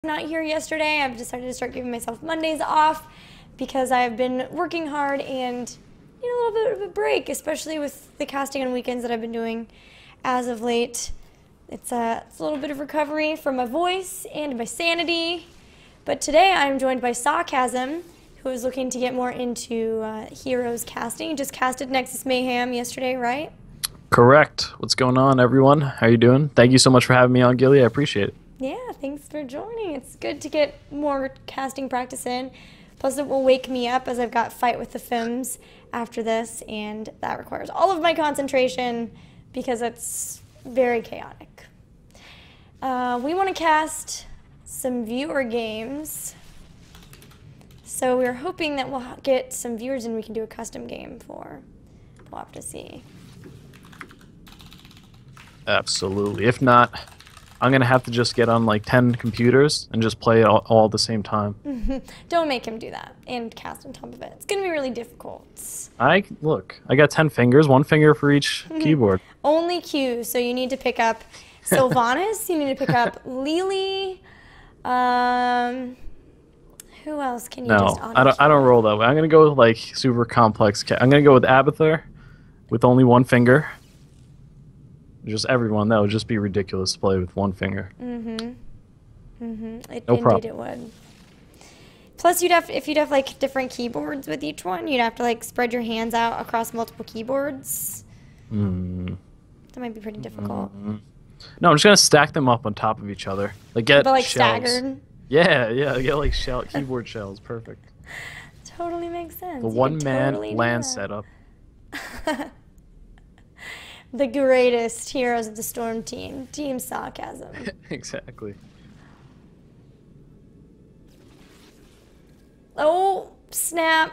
not here yesterday. I've decided to start giving myself Mondays off because I've been working hard and need a little bit of a break, especially with the casting on weekends that I've been doing as of late. It's a little bit of recovery from my voice and my sanity. But today I'm joined by Sarcasm, who is looking to get more into Heroes casting. Just casted Nexus Mayhem yesterday, right? Correct. What's going on, everyone? How you doing? Thank you so much for having me on, Gilly. I appreciate it. Yeah, thanks for joining. It's good to get more casting practice in. Plus, it will wake me up as I've got Fight with the Femmes after this, and that requires all of my concentration because it's very chaotic. We want to cast some viewer games. So we're hoping that we'll get some viewers and we can do a custom game for. We'll have to see. Absolutely. If not, I'm going to have to just get on like 10 computers and just play it all at the same time. Don't make him do that and cast on top of it. It's going to be really difficult. I got 10 fingers, one finger for each keyboard. Only Q, so you need to pick up Sylvanas, you need to pick up Lily. Who else can you just No, I don't roll that way. I'm going to go with like super complex. I'm going to go with Abathur with only one finger. Just everyone, that would just be ridiculous to play with one finger. No problem. Indeed it would. Plus, if you'd have like different keyboards with each one, you'd have to like spread your hands out across multiple keyboards. That might be pretty difficult. No, I'm just gonna stack them up on top of each other. Like get But like shelves. staggered. Yeah, get like keyboard shells. Perfect. Totally makes sense. The You one-man could totally do LAN that. setup. The greatest Heroes of the Storm team, Team Sarcasm. Exactly. Oh, snap.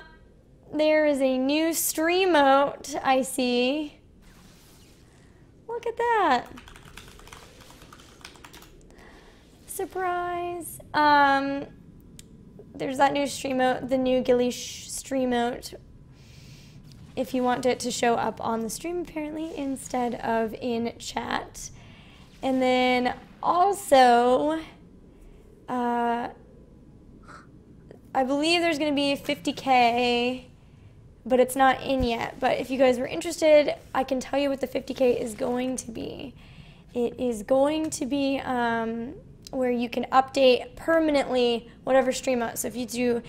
There is a new stream emote I see. Look at that. Surprise. There's that new stream emote, the new Gilly stream emote. If you want it to show up on the stream, apparently, instead of in chat. And then also, I believe there's going to be 50K, but it's not in yet. But if you guys were interested, I can tell you what the 50K is going to be. It is going to be where you can update permanently whatever stream out. So if you do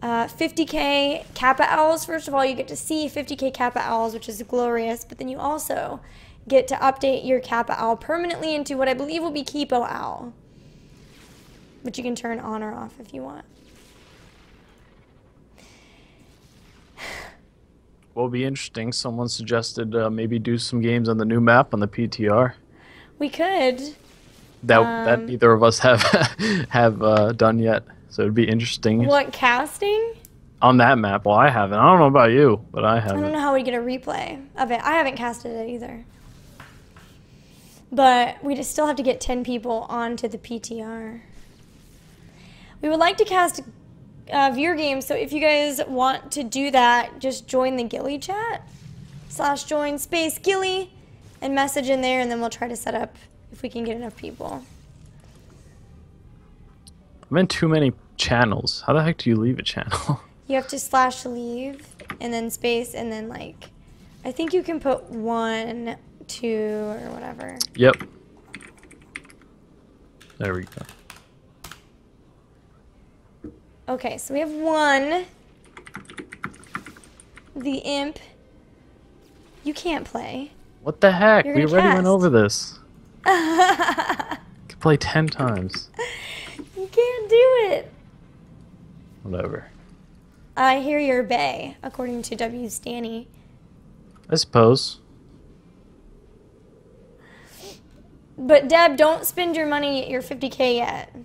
50K Kappa Owls, first of all, you get to see 50K Kappa Owls, which is glorious, but then you also get to update your Kappa Owl permanently into what I believe will be Kipo Owl, which you can turn on or off if you want. Will be interesting. Someone suggested maybe do some games on the new map on the PTR. We could. That neither of us have done yet. So it'd be interesting. What, casting? On that map. Well, I haven't. I don't know about you, but I I haven't. don't know how we get a replay of it. I haven't casted it either. But we just still have to get 10 people onto the PTR. We would like to cast viewer games, so if you guys want to do that, just join the Gilly chat. /join space Gilly and message in there, and then we'll try to set up if we can get enough people. I'm in too many channels. How the heck do you leave a channel? You have to /leave and then space and then like, I think you can put 1, 2 or whatever. Yep. There we go. Okay, so we have 1. The imp. You can't play. What the heck? You're We gonna already cast. went over this. Could play 10 times. You can't do it. Whatever. I hear you're bae, according to W. Stanny. I suppose. But Deb, don't spend your money, your 50K yet.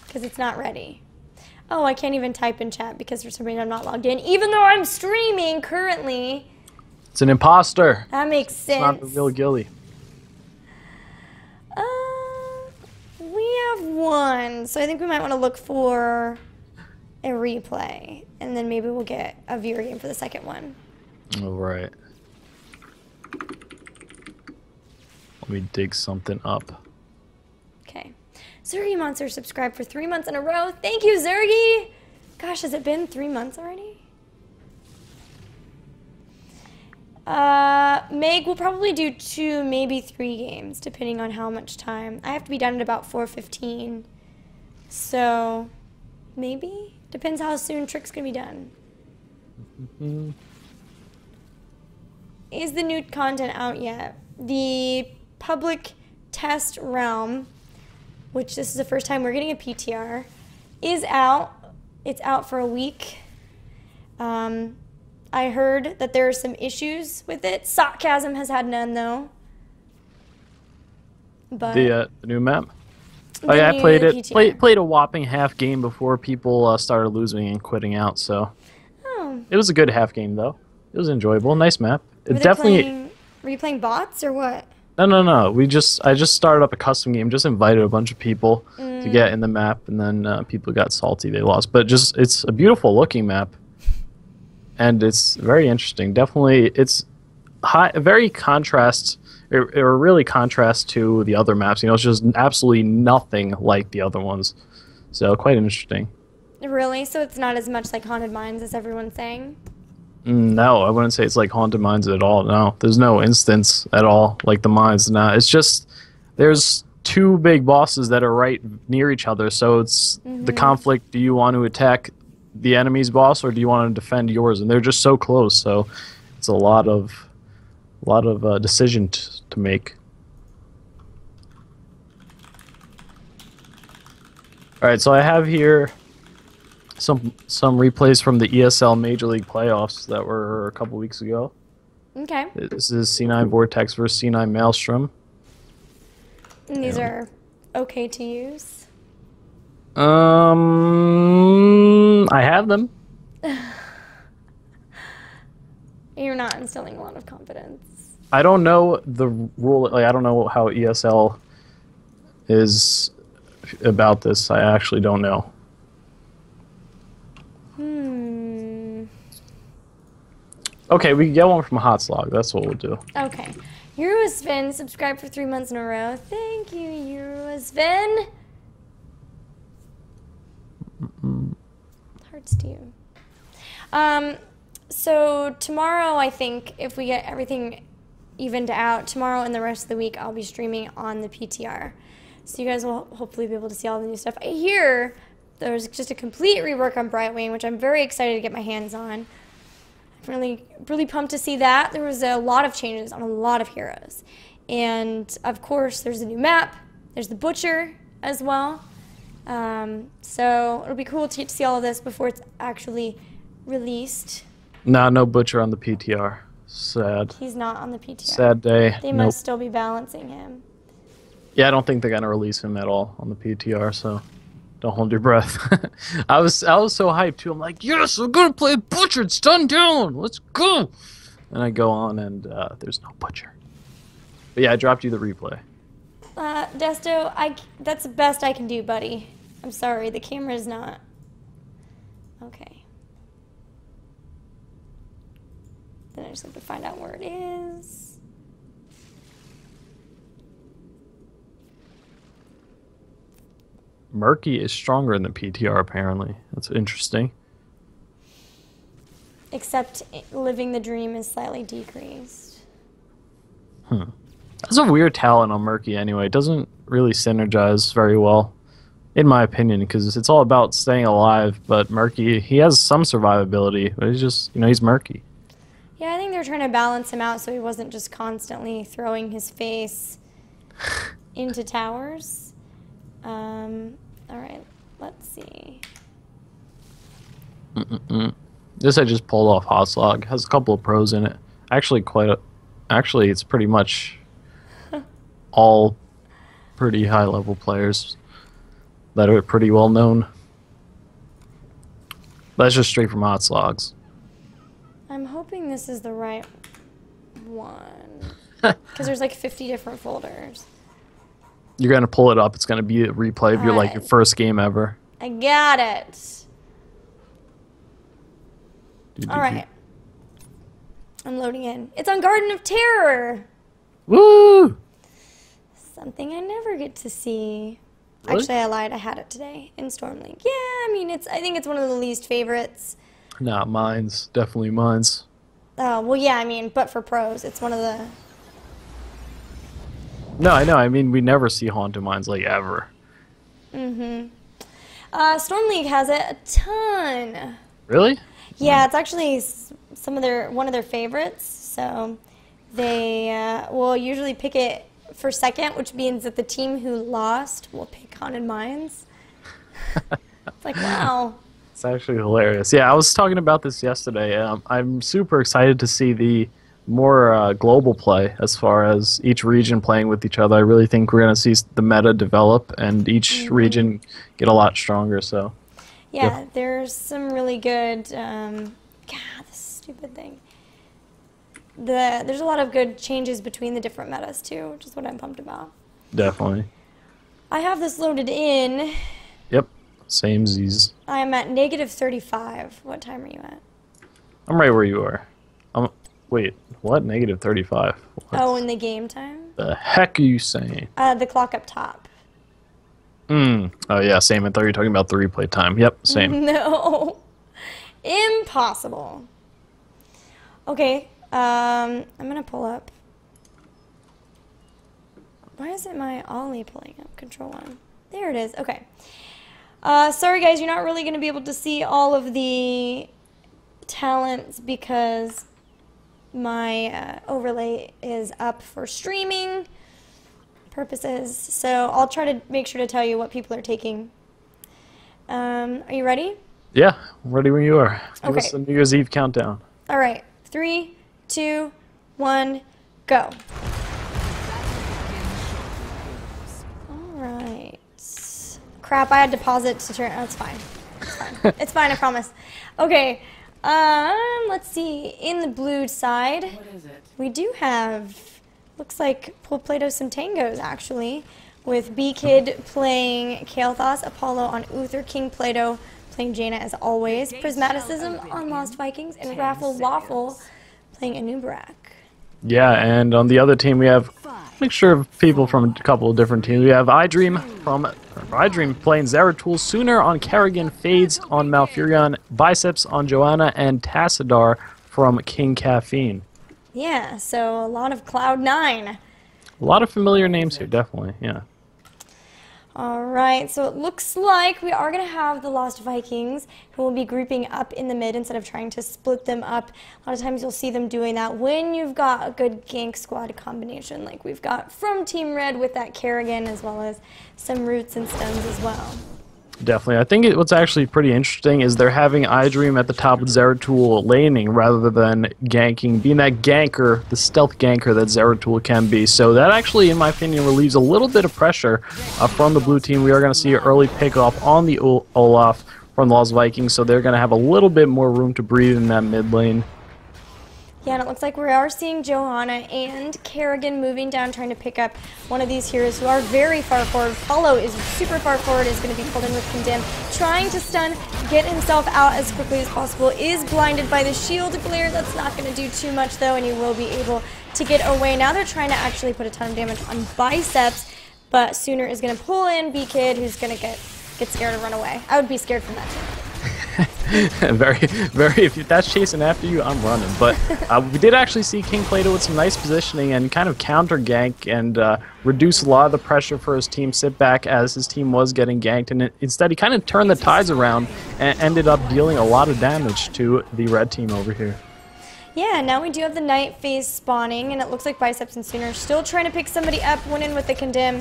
Because it's not ready. Oh, I can't even type in chat because for some reason I'm not logged in, even though I'm streaming currently. It's an imposter. That makes It's sense. not the real Gilly. We have 1, so I think we might want to look for a replay, and then maybe we'll get a viewer game for the second one. All right. Let me dig something up. Okay. Zergy Monster subscribed for 3 months in a row. Thank you, Zergy! Gosh, has it been 3 months already? Meg will probably do 2, maybe 3 games, depending on how much time. I have to be done at about 4:15. So, maybe? Depends how soon Trick's gonna be done. Mm-hmm. Is the new content out yet? The public test realm, which this is the first time we're getting a PTR, is out. It's out for a week. I heard that there are some issues with it. Sarcasm has had none, though. But The new map. Oh yeah, I played it. Played a whopping half game before people started losing and quitting out. So it was a good half game though. It was enjoyable. Nice map. It definitely. Were you playing bots or what? No. I just started up a custom game. Just invited a bunch of people to get in the map, and then people got salty. They lost, but it's a beautiful looking map, and it's very interesting. Definitely, it's very contrast. It really contrasts to the other maps. You know, it's just absolutely nothing like the other ones. So quite interesting. Really? So it's not as much like Haunted Mines as everyone's saying? No, I wouldn't say it's like Haunted Mines at all. No, there's no instance at all like the mines. No, it's just there's 2 big bosses that are right near each other. So it's the conflict. Do you want to attack the enemy's boss or do you want to defend yours? And they're just so close. So it's a lot of decisions to make. All right, so I have here some replays from the ESL Major League playoffs that were a couple weeks ago. Okay. This is C9 Vortex versus C9 Maelstrom. And these are okay to use? I have them. You're not instilling a lot of confidence. I don't know the rule. Like I don't know how ESL is about this. I actually don't know. Okay, we can get one from Hotslog. That's what we'll do. Okay. Eurosven subscribed for 3 months in a row. Thank you, Eurosven. Hearts to you. So tomorrow, I think, if we get everything evened out, tomorrow and the rest of the week, I'll be streaming on the PTR. So you guys will hopefully be able to see all the new stuff. I hear there's just a complete rework on Brightwing, which I'm very excited to get my hands on. I'm really pumped to see that. There was a lot of changes on a lot of heroes. And, of course, there's a new map. There's the Butcher as well. So it'll be cool to get to see all of this before it's actually released. Nah, no Butcher on the PTR. Sad. He's not on the PTR. Sad day. They must still be balancing him. Yeah, I don't think they're gonna release him at all on the PTR, so don't hold your breath. I was so hyped too. I'm like, yes, we're gonna play Butcher. It's done down. Let's go. And I go on, and there's no Butcher. But yeah, I dropped you the replay. Desto, that's the best I can do, buddy. I'm sorry, the camera's not. Okay. Then I just have to find out where it is. Murky is stronger in the PTR, apparently. That's interesting. Except Living the Dream is slightly decreased. That's a weird talent on Murky anyway. It doesn't really synergize very well, in my opinion, because it's all about staying alive. But Murky, he has some survivability, but he's just, he's Murky. Yeah, I think they're trying to balance him out so he wasn't just constantly throwing his face into towers. All right, let's see. This I just pulled off Hotslog. Has a couple of pros in it. Actually, it's pretty much all pretty high-level players that are pretty well known. That's just straight from Hotslogs. I'm hoping this is the right one because there's like 50 different folders. You're gonna pull it up. It's gonna be a replay of your first game ever. I got it. All right. I'm loading in. It's on Garden of Terror. Woo! Something I never get to see. Really? Actually, I lied. I had it today in Storm League. Yeah, I mean, I think it's one of the least favorites. Not mine's. Definitely mine's. Oh, well, yeah, I mean, but for pros, it's one of the... No, I know. I mean, we never see Haunted Mines, like, ever. Mm-hmm. Storm League has it a ton. Really? Yeah, it's actually one of their favorites. So they will usually pick it for second, which means that the team who lost will pick Haunted Mines. It's like, wow. It's actually hilarious. Yeah, I was talking about this yesterday. I'm super excited to see the more global play as far as each region playing with each other. I really think we're going to see the meta develop and each region get a lot stronger. So, yeah, there's some really good. God, this stupid thing. There's a lot of good changes between the different metas too, which is what I'm pumped about. Definitely. I have this loaded in. Yep. Same Z's. I am at -35. What time are you at? I'm right where you are. Wait, what? -35? What Oh, in the game time? the heck are you saying? The clock up top. Oh, yeah, same. I thought you were talking about the replay time. Yep, same. No. Impossible. Okay, I'm going to pull up. Why isn't my Ollie pulling up? Control 1. There it is. Okay. Sorry, guys, you're not really going to be able to see all of the talents because my overlay is up for streaming purposes. So I'll try to make sure to tell you what people are taking. Are you ready? Yeah, I'm ready when you are. Give Okay. us the New Year's Eve countdown. All right. 3, 2, 1, go. All right. Crap, I had to pause it to turn. Oh, it's fine. It's fine. It's fine, I promise. Okay. Let's see. In the blue side, we do have, looks like Pull Play-Doh some tangos, actually, with B-Kid playing Kael'thas, Apollo on Uther, King Play-Doh playing Jaina as always, Prismaticism on Lost Vikings, and Raffle Waffle playing Anubarak. Yeah, and on the other team we have a mixture of people from a couple of different teams. We have iDream playing Zeratul, Sooner on Kerrigan, Fades on Malfurion, Biceps on Joanna, and Tassadar from King Caffeine. Yeah, so a lot of Cloud9. A lot of familiar names here, definitely, yeah. All right, so it looks like we are going to have the Lost Vikings who will be grouping up in the mid instead of trying to split them up. A lot of times you'll see them doing that when you've got a good gank squad combination like we've got from Team Red with that Kerrigan as well as some roots and stems as well. Definitely. I think what's actually pretty interesting is they're having iDream at the top with Zeratul laning rather than ganking, being that ganker, the stealth ganker that Zeratul can be. So that actually, in my opinion, relieves a little bit of pressure from the blue team. We are going to see an early pickoff on the Olaf from the Lost Vikings, so they're going to have a little bit more room to breathe in that mid lane. Yeah, and it looks like we are seeing Johanna and Kerrigan moving down, trying to pick up one of these heroes who are very far forward. Paulo is super far forward, is going to be pulled in with Condemn, trying to stun, get himself out as quickly as possible, is blinded by the shield glare. That's not going to do too much, though, and he will be able to get away. Now they're trying to actually put a ton of damage on Biceps, but Sooner is going to pull in B-Kid, who's going to get scared and run away. I would be scared from that, too. very, if that's chasing after you, I'm running. But we did actually see King Play-Doh with some nice positioning and kind of counter gank and reduce a lot of the pressure for his team sit back as his team was getting ganked. And instead, he kind of turned the tides around and ended up dealing a lot of damage to the red team over here. Yeah, now we do have the night phase spawning, and it looks like Biceps and Sooner are still trying to pick somebody up, went in with the Condemn,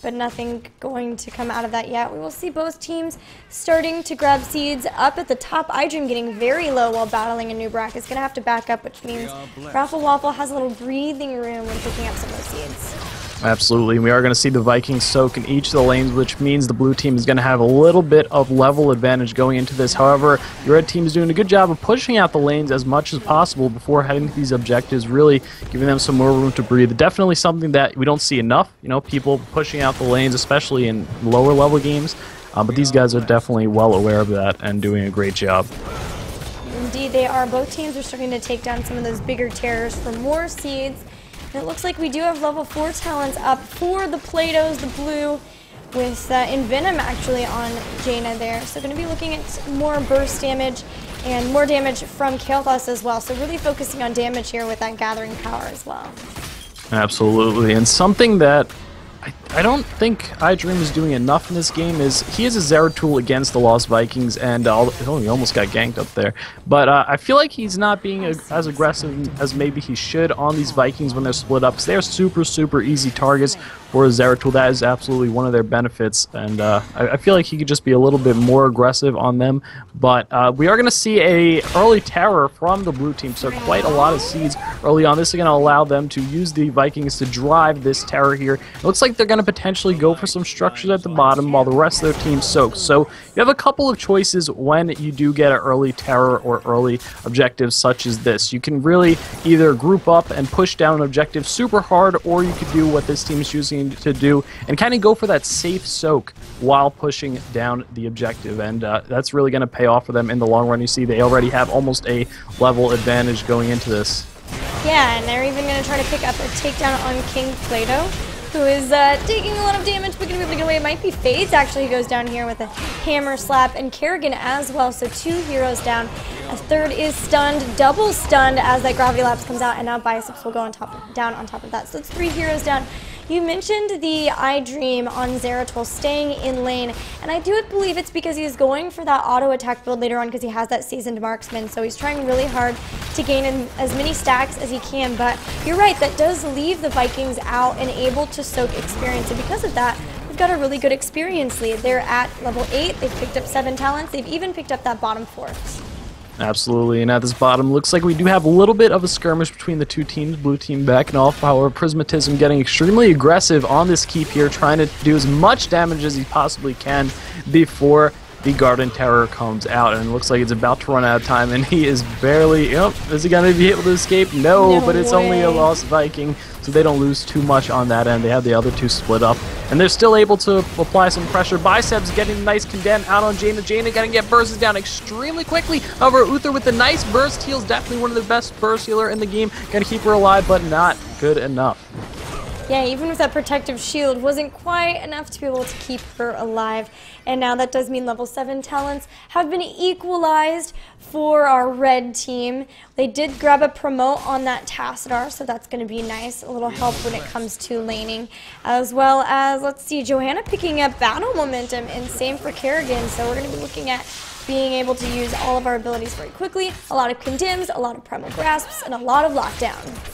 but nothing going to come out of that yet. We will see both teams starting to grab seeds up at the top. iDream getting very low while battling Anubarak is going to have to back up, which means Raffle Waffle has a little breathing room when picking up some of those seeds. Absolutely. We are going to see the Vikings soak in each of the lanes, which means the blue team is going to have a little bit of level advantage going into this. However, the red team is doing a good job of pushing out the lanes as much as possible before heading to these objectives, really giving them some more room to breathe. Definitely something that we don't see enough, people pushing out the lanes, especially in lower level games. But these guys are definitely well aware of that and doing a great job. Indeed, they are. Both teams are starting to take down some of those bigger terrors for more seeds. And it looks like we do have level 4 talents up for the Platos, the blue, with Envenom actually on Jaina there. So going to be looking at more burst damage and more damage from Kael'thas as well. So really focusing on damage here with that gathering power as well. Absolutely, and something that I don't think iDream is doing enough in this game is he is a Zeratul against the Lost Vikings, and he almost got ganked up there. But I feel like he's not being as aggressive as maybe he should on these Vikings when they're split up, because they're super, super easy targets for a Zeratul. That is absolutely one of their benefits, and I feel like he could just be a little bit more aggressive on them. But we are going to see a early terror from the blue team, so quite a lot of seeds early on. This is going to allow them to use the Vikings to drive this terror here. It looks like they're going to potentially go for some structures at the bottom while the rest of their team soaks. So you have a couple of choices when you do get an early terror or early objective such as this. You can really either group up and push down an objective super hard, or you could do what this team is choosing to do and kind of go for that safe soak while pushing down the objective, and that's really going to pay off for them in the long run. You see they already have almost a level advantage going into this. Yeah, and they're even going to try to pick up a takedown on King Plato, who is taking a lot of damage, but going to be able to get away. It might be Fades actually who goes down here with a hammer slap, and Kerrigan as well. So 2 heroes down. A third is stunned, double stunned as that Gravity Lapse comes out, and now Biceps will go down on top of that. So it's 3 heroes down. You mentioned the iDream on Zeratul staying in lane, and I do believe it's because he's going for that auto attack build later on because he has that seasoned marksman, so he's trying really hard to gain in as many stacks as he can. But you're right, that does leave the Vikings out and able to soak experience, and because of that, we've got a really good experience lead. They're at level 8, they've picked up 7 talents, they've even picked up that bottom 4. Absolutely, and at this bottom, looks like we do have a little bit of a skirmish between the two teams, blue team backing off. However, Prismatism getting extremely aggressive on this keep here, trying to do as much damage as he possibly can before the Garden Terror comes out, and it looks like it's about to run out of time, and he is barely, is he going to be able to escape? No, but it's only a Lost Viking, so they don't lose too much on that end. They have the other two split up, and they're still able to apply some pressure. Biceps getting a nice condemn out on Jaina. Jaina going to get bursted down extremely quickly. However, Uther with the nice burst heals, definitely one of the best burst healer in the game. Going to keep her alive, but not good enough. Yeah, even with that protective shield, wasn't quite enough to be able to keep her alive. And now that does mean level 7 talents have been equalized for our red team. They did grab a promote on that Tassadar, so that's going to be nice. A little help when it comes to laning. As well as, let's see, Johanna picking up battle momentum, and same for Kerrigan. So we're going to be looking at being able to use all of our abilities very quickly. A lot of condemns, a lot of primal grasps, and a lot of lockdown.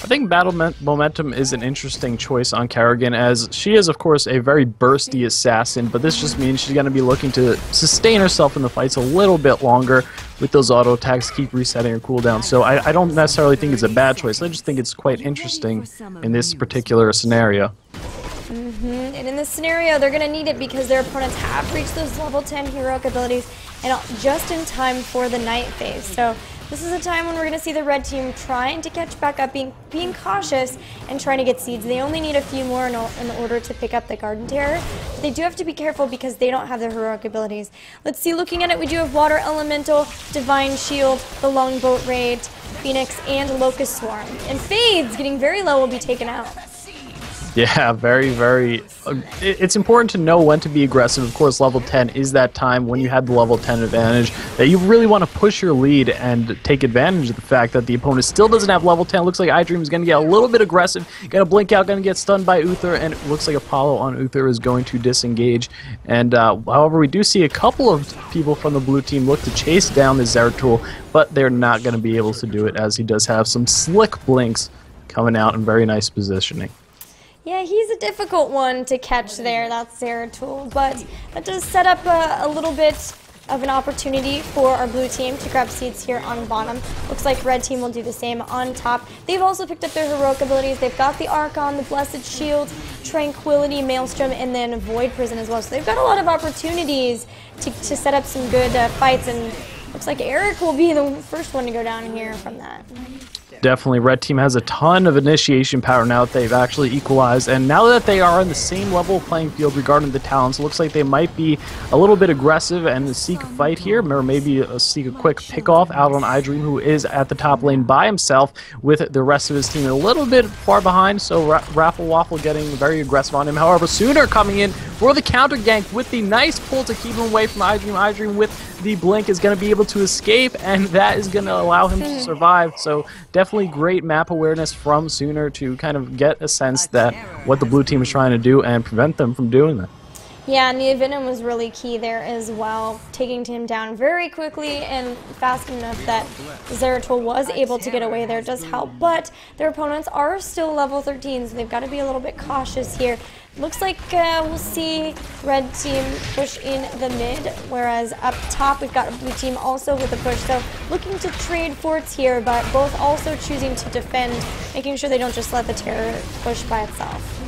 I think Battle Momentum is an interesting choice on Kerrigan, as she is, of course, a very bursty assassin, but this just means she's going to be looking to sustain herself in the fights a little bit longer with those auto attacks, keep resetting her cooldown. So I don't necessarily think it's a bad choice. I just think it's quite interesting in this particular scenario. And in this scenario, they're going to need it because their opponents have reached those level 10 heroic abilities, and just in time for the night phase. So this is a time when we're going to see the red team trying to catch back up, being cautious, and trying to get seeds. They only need a few more in order to pick up the Garden Terror. They do have to be careful because they don't have the heroic abilities. Let's see, looking at it, we do have Water Elemental, Divine Shield, the Longboat Raid, Phoenix, and Locust Swarm. And Fades, getting very low, will be taken out. Yeah, very, very... it's important to know when to be aggressive. Of course, level 10 is that time when you have the level 10 advantage that you really want to push your lead and take advantage of the fact that the opponent still doesn't have level 10. Looks like iDream is going to get a little bit aggressive. Going to blink out, going to get stunned by Uther, and it looks like Apollo on Uther is going to disengage. And however, we do see a couple of people from the blue team look to chase down the Zeratul, but they're not going to be able to do it, as he does have some slick blinks coming out in very nice positioning. Yeah, he's a difficult one to catch there, that's Zeratul, but that does set up a little bit of an opportunity for our blue team to grab seeds here on bottom. Looks like red team will do the same on top. They've also picked up their heroic abilities. They've got the Archon, the Blessed Shield, Tranquility, Maelstrom, and then Void Prison as well. So they've got a lot of opportunities to set up some good fights, and looks like Eric will be the first one to go down here from that. Definitely, Red Team has a ton of initiation power now that they've actually equalized, and now that they are on the same level playing field regarding the talents, it looks like they might be a little bit aggressive and seek a fight here, or maybe seek a quick pick-off out on iDream, who is at the top lane by himself with the rest of his team a little bit far behind, so Raffle Waffle getting very aggressive on him. However, Sooner coming in for the counter gank with the nice pull to keep him away from iDream. iDream with the blink is going to be able to escape, and that is going to allow him to survive. So definitely great map awareness from Sooner to kind of get a sense that what the blue team is trying to do and prevent them from doing that. Yeah, and the Venom was really key there as well, taking him down very quickly and fast enough that Zeratul was able to get away there. It does help, but their opponents are still level 13, so they've got to be a little bit cautious here. Looks like we'll see Red Team push in the mid, whereas up top we've got Blue Team also with a push. So looking to trade forts here, but both also choosing to defend, making sure they don't just let the Terror push by itself.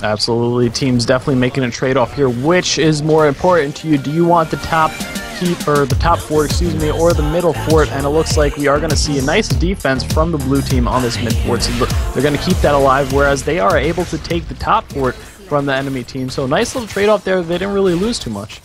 Absolutely. Teams definitely making a trade-off here. Which is more important to you? Do you want the top keep, or the top fort, excuse me, or the middle fort? And it looks like we are going to see a nice defense from the blue team on this mid fort. So they're going to keep that alive, whereas they are able to take the top fort from the enemy team. So nice little trade-off there. They didn't really lose too much.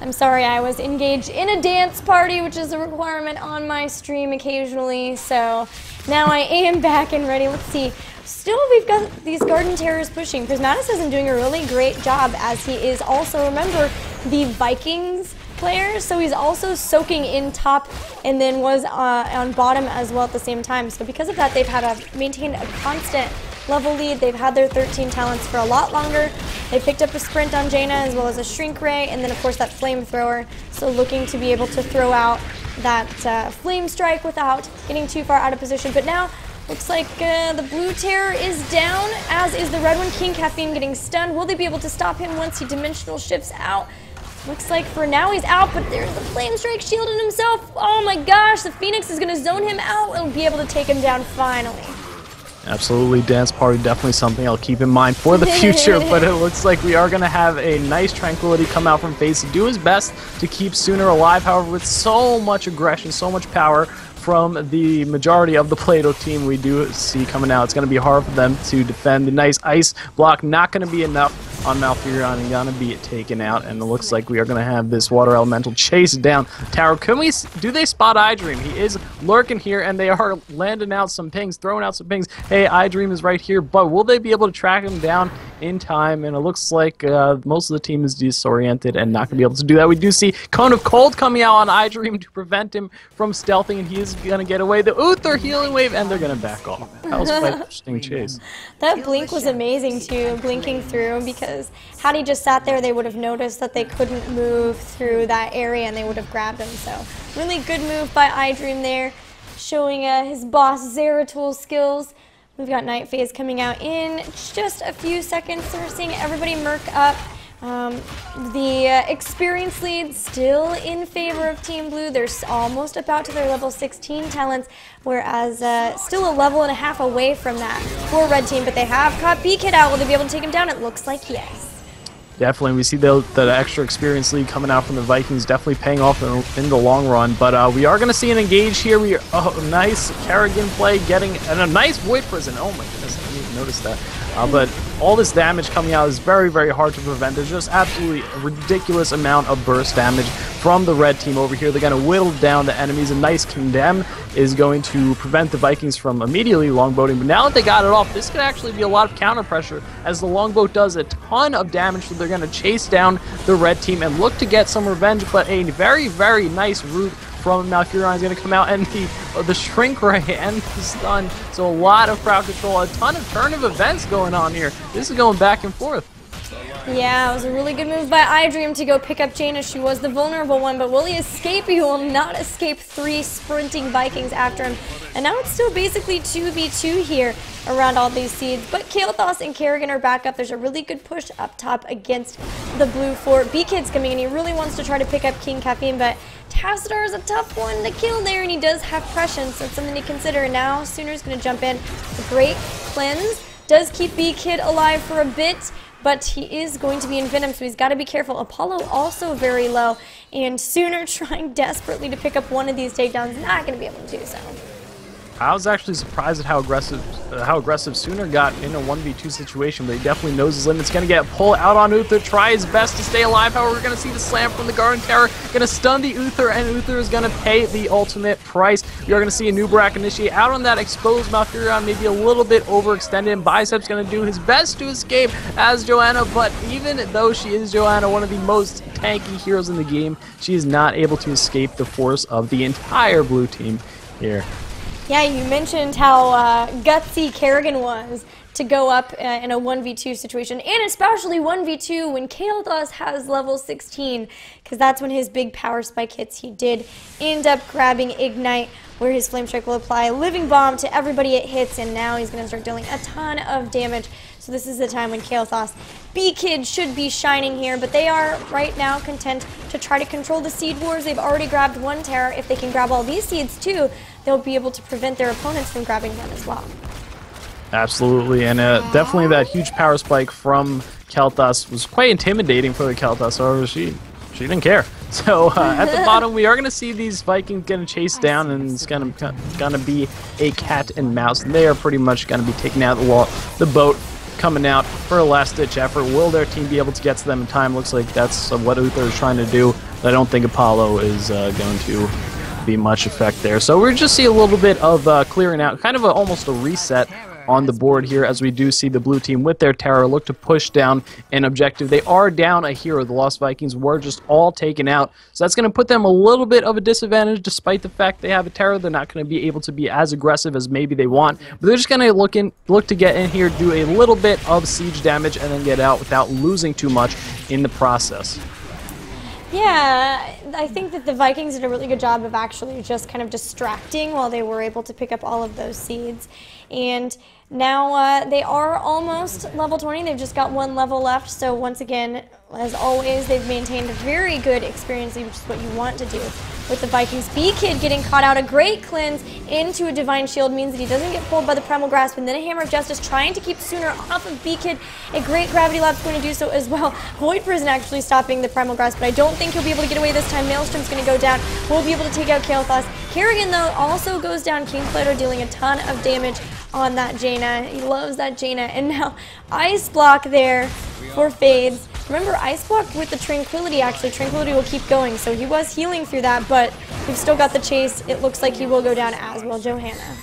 I'm sorry, I was engaged in a dance party, which is a requirement on my stream occasionally. So now I am back and ready. Let's see. Still, we've got these Garden Terrors pushing. Prismatis isn't doing a really great job, as he is also, remember, the Vikings player, so he's also soaking in top and then was on bottom as well at the same time. So because of that, they've had to maintain a constant level lead. They've had their 13 talents for a lot longer. They picked up a sprint on Jaina as well as a shrink ray, and then of course that flamethrower. So looking to be able to throw out that flame strike without getting too far out of position. But now looks like the blue Terror is down, as is the red one. King Caffeine getting stunned. Will they be able to stop him once he dimensional shifts out? Looks like for now he's out, but there's the Flame Strike shielding himself. Oh my gosh, the Phoenix is going to zone him out and be able to take him down finally. Absolutely, Dance Party, definitely something I'll keep in mind for the future, but it looks like we are going to have a nice Tranquility come out from FaZe to do his best to keep Sooner alive. However, with so much aggression, so much power from the majority of the Play-Doh team we do see coming out, it's going to be hard for them to defend. The nice ice block not going to be enough on Malfurion, and going to be taken out, and it looks like we are going to have this Water Elemental chase down the tower. Do they spot iDream? He is lurking here, and they are landing out some pings, throwing out some pings. Hey, iDream is right here, but will they be able to track him down in time? And it looks like most of the team is disoriented and not going to be able to do that. We do see Cone of Cold coming out on iDream to prevent him from stealthing, and he is going to get away. The Uther healing wave, and they're going to back off. That was quite an interesting chase. That blink was amazing too, blinking through, because had he just sat there, they would have noticed that they couldn't move through that area and they would have grabbed him. So really good move by iDream there, showing his boss Zeratul's skills. We've got Night Phase coming out in just a few seconds, so we're seeing everybody murk up. The experience lead still in favor of Team Blue. They're almost about to their level 16 talents, whereas still a level and a half away from that for Red Team, but they have caught B-Kid out. Will they be able to take him down? It looks like yes. Definitely, we see the extra experience lead coming out from the Vikings, definitely paying off in the long run. But we are going to see an engage here. Nice Kerrigan play, getting and a nice Void Prison. Oh my goodness, I didn't even notice that. But all this damage coming out is very, very hard to prevent. There's just absolutely a ridiculous amount of burst damage from the red team over here. They're going to whittle down the enemies. A nice Condemn is going to prevent the Vikings from immediately longboating. But now that they got it off, this could actually be a lot of counter pressure, as the longboat does a ton of damage. So they're going to chase down the red team and look to get some revenge. But a very, very nice route from Malfurion is going to come out, and the Shrink Ray and the stun. So a lot of crowd control, a ton of turn of events going on here. This is going back and forth. Yeah, it was a really good move by iDream to go pick up Jaina. She was the vulnerable one, but will he escape? He will not escape. 3 sprinting Vikings after him. And now it's still basically 2v2 here around all these seeds. But Kael'thas and Kerrigan are back up. There's a really good push up top against the blue fort. B-Kid's coming in. He really wants to try to pick up King Caffeine, but Tassadar is a tough one to kill there, and he does have prescience, so it's something to consider. Now Sooner's going to jump in. The great cleanse does keep B-Kid alive for a bit, but he is going to be in Venom, so he's got to be careful. Apollo also very low, and Sooner trying desperately to pick up one of these takedowns, not going to be able to do so. I was actually surprised at how aggressive Sooner got in a 1v2 situation, but he definitely knows his limits. Going to get pulled out on Uther, try his best to stay alive. However, we're going to see the slam from the Garden Tower. Going to stun the Uther, and Uther is going to pay the ultimate price. We are going to see a Nubrak initiate out on that exposed Malfurion, maybe a little bit overextended, and Bicep's going to do his best to escape as Johanna, but even though she is Johanna, one of the most tanky heroes in the game, she is not able to escape the force of the entire blue team here. Yeah, you mentioned how gutsy Kerrigan was to go up in a 1v2 situation, and especially 1v2 when Kael'thas has level 16, because that's when his big power spike hits. He did end up grabbing Ignite, where his Flame Strike will apply a Living Bomb to everybody it hits, and now he's going to start dealing a ton of damage. So this is the time when Kael'thas B-Kid should be shining here, but they are right now content to try to control the Seed Wars. They've already grabbed one Terror. If they can grab all these seeds too, they'll be able to prevent their opponents from grabbing them as well. Absolutely, and definitely that huge power spike from Kael'thas was quite intimidating for the Kael'thas, however, she didn't care. So at the bottom, we are going to see these Vikings getting chased down, and it's going to be a cat and mouse. And they are pretty much going to be taking out the boat, coming out for a last-ditch effort. Will their team be able to get to them in time? Looks like that's what Uther is trying to do, but I don't think Apollo is going to be much effect there. So we're just see a little bit of clearing out, kind of almost a reset on the board here, as we do see the blue team with their Terror look to push down an objective. They are down a hero. The Lost Vikings were just all taken out, so that's going to put them a little bit of a disadvantage. Despite the fact they have a Terror, they're not going to be able to be as aggressive as maybe they want, but they're just going to look to get in here, do a little bit of siege damage, and then get out without losing too much in the process. Yeah, I think that the Vikings did a really good job of actually just kind of distracting while they were able to pick up all of those seeds. And now they are almost level 20. They've just got one level left. So once again, as always, they've maintained a very good experience, which is what you want to do with the Vikings. B-Kid getting caught out. A great cleanse into a Divine Shield means that he doesn't get pulled by the Primal Grasp, and then a Hammer of Justice trying to keep Sooner off of B-Kid. A great Gravity Lab's going to do so as well. Void Prison actually stopping the Primal Grasp, but I don't think he'll be able to get away this time. Maelstrom's going to go down. We'll be able to take out Kael'thas. Kerrigan, though, also goes down. King Plato dealing a ton of damage on that Jaina. He loves that Jaina. And now Ice Block there for Fades. Remember, Ice Block with the Tranquility, actually. Tranquility will keep going, so he was healing through that, but we've still got the chase. It looks like he will go down as well, Johanna.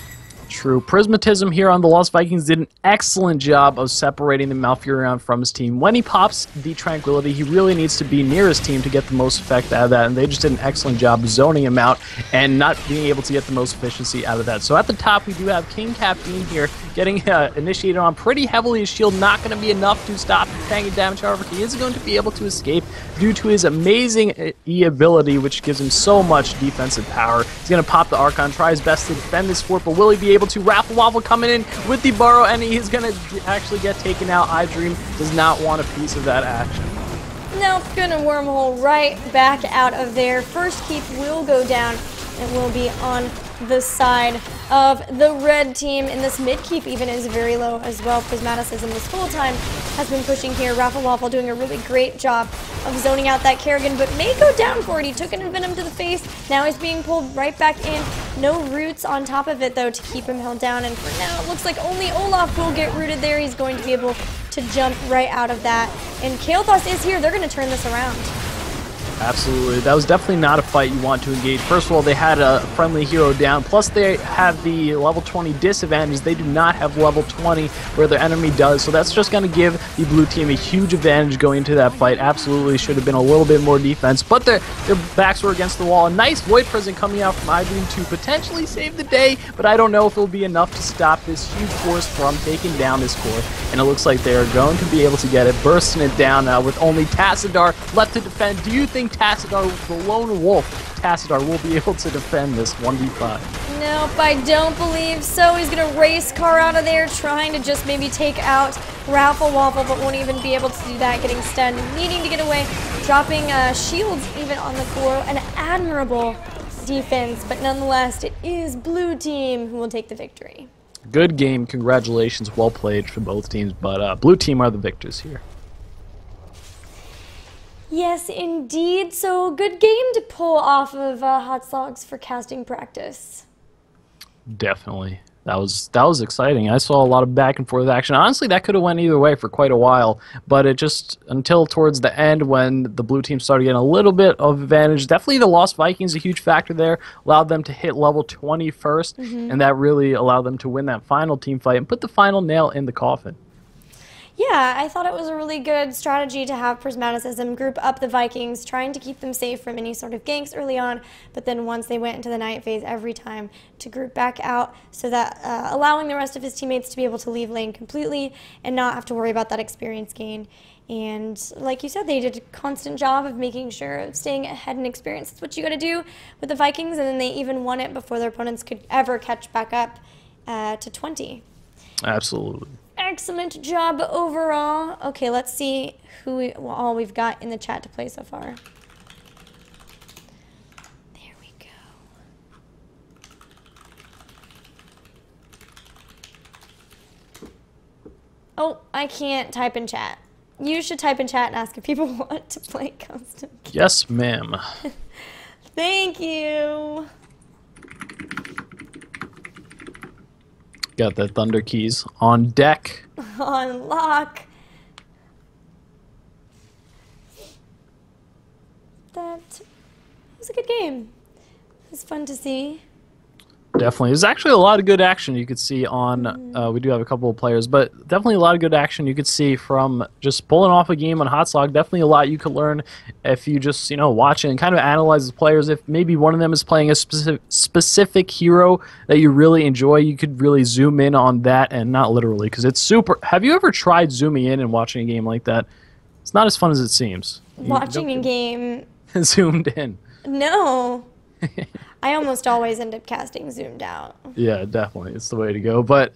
True. Prismatism here on the Lost Vikings did an excellent job of separating the Malfurion from his team. When he pops the Tranquility, he really needs to be near his team to get the most effect out of that, and they just did an excellent job zoning him out and not being able to get the most efficiency out of that. So at the top, we do have King Captain here getting initiated on pretty heavily. His shield not going to be enough to stop the tanking damage. However, he is going to be able to escape due to his amazing E ability, which gives him so much defensive power. He's going to pop the Archon, try his best to defend this fort, but will he be able to? Raffle Waffle coming in with the Burrow, and he is going to actually get taken out. iDream does not want a piece of that action. Nope, gonna wormhole right back out of there. First keep will go down and will be on the side of the red team, and this mid keep even is very low as well. Prismaticism this whole time has been pushing here. Raffle Waffle doing a really great job of zoning out that Kerrigan, but may go down for it. He took an Envenom to the face. Now he's being pulled right back in. No roots on top of it, though, to keep him held down, and for now it looks like only Olaf will get rooted there. He's going to be able to jump right out of that, and Kael'thas is here. They're going to turn this around. Absolutely. That was definitely not a fight you want to engage. First of all, they had a friendly hero down, plus they have the level 20 disadvantage. They do not have level 20 where their enemy does, so that's just going to give the blue team a huge advantage going into that fight. Absolutely should have been a little bit more defense, but their backs were against the wall. A nice Void Prison coming out from iDream to potentially save the day, but I don't know if it will be enough to stop this huge force from taking down this core, and it looks like they are going to be able to get it, bursting it down now with only Tassadar left to defend. Do you think Tassadar, the lone wolf, Tassadar will be able to defend this 1v5? Nope, I don't believe so. He's going to race Car out of there, trying to just maybe take out Raffle Waffle, but won't even be able to do that, getting stunned, needing to get away, dropping shields even on the core. An admirable defense, but nonetheless, it is blue team who will take the victory. Good game. Congratulations. Well played for both teams, but blue team are the victors here. Yes, indeed. So good game to pull off of Hot Slogs for casting practice. Definitely. That was exciting. I saw a lot of back and forth action. Honestly, that could have went either way for quite a while, but it just until towards the end when the blue team started getting a little bit of advantage. Definitely the Lost Vikings a huge factor there, allowed them to hit level 20 first, and that really allowed them to win that final team fight and put the final nail in the coffin. Yeah, I thought it was a really good strategy to have Prismaticism group up the Vikings, trying to keep them safe from any sort of ganks early on, but then once they went into the night phase every time to group back out so that allowing the rest of his teammates to be able to leave lane completely and not have to worry about that experience gain. And like you said, they did a constant job of making sure of staying ahead in experience. That's what you got to do with the Vikings, and then they even won it before their opponents could ever catch back up to 20. Absolutely. Excellent job overall. Okay, let's see who all we've got in the chat to play so far. There we go. Oh, I can't type in chat. You should type in chat and ask if people want to play custom. Yes, ma'am. Thank you. Got the Thunder Keys on deck. On lock. That was a good game. It was fun to see. Definitely. There's actually a lot of good action you could see on, we do have a couple of players, but definitely a lot of good action you could see from just pulling off a game on HOTZOG. Definitely a lot you could learn if you just, watch it and kind of analyze the players. If maybe one of them is playing a specific hero that you really enjoy, you could really zoom in on that, and not literally, because it's super. Have you ever tried zooming in and watching a game like that? It's not as fun as it seems. Watching a game. Zoomed in. No. I almost always end up casting zoomed out. Yeah, definitely. It's the way to go. But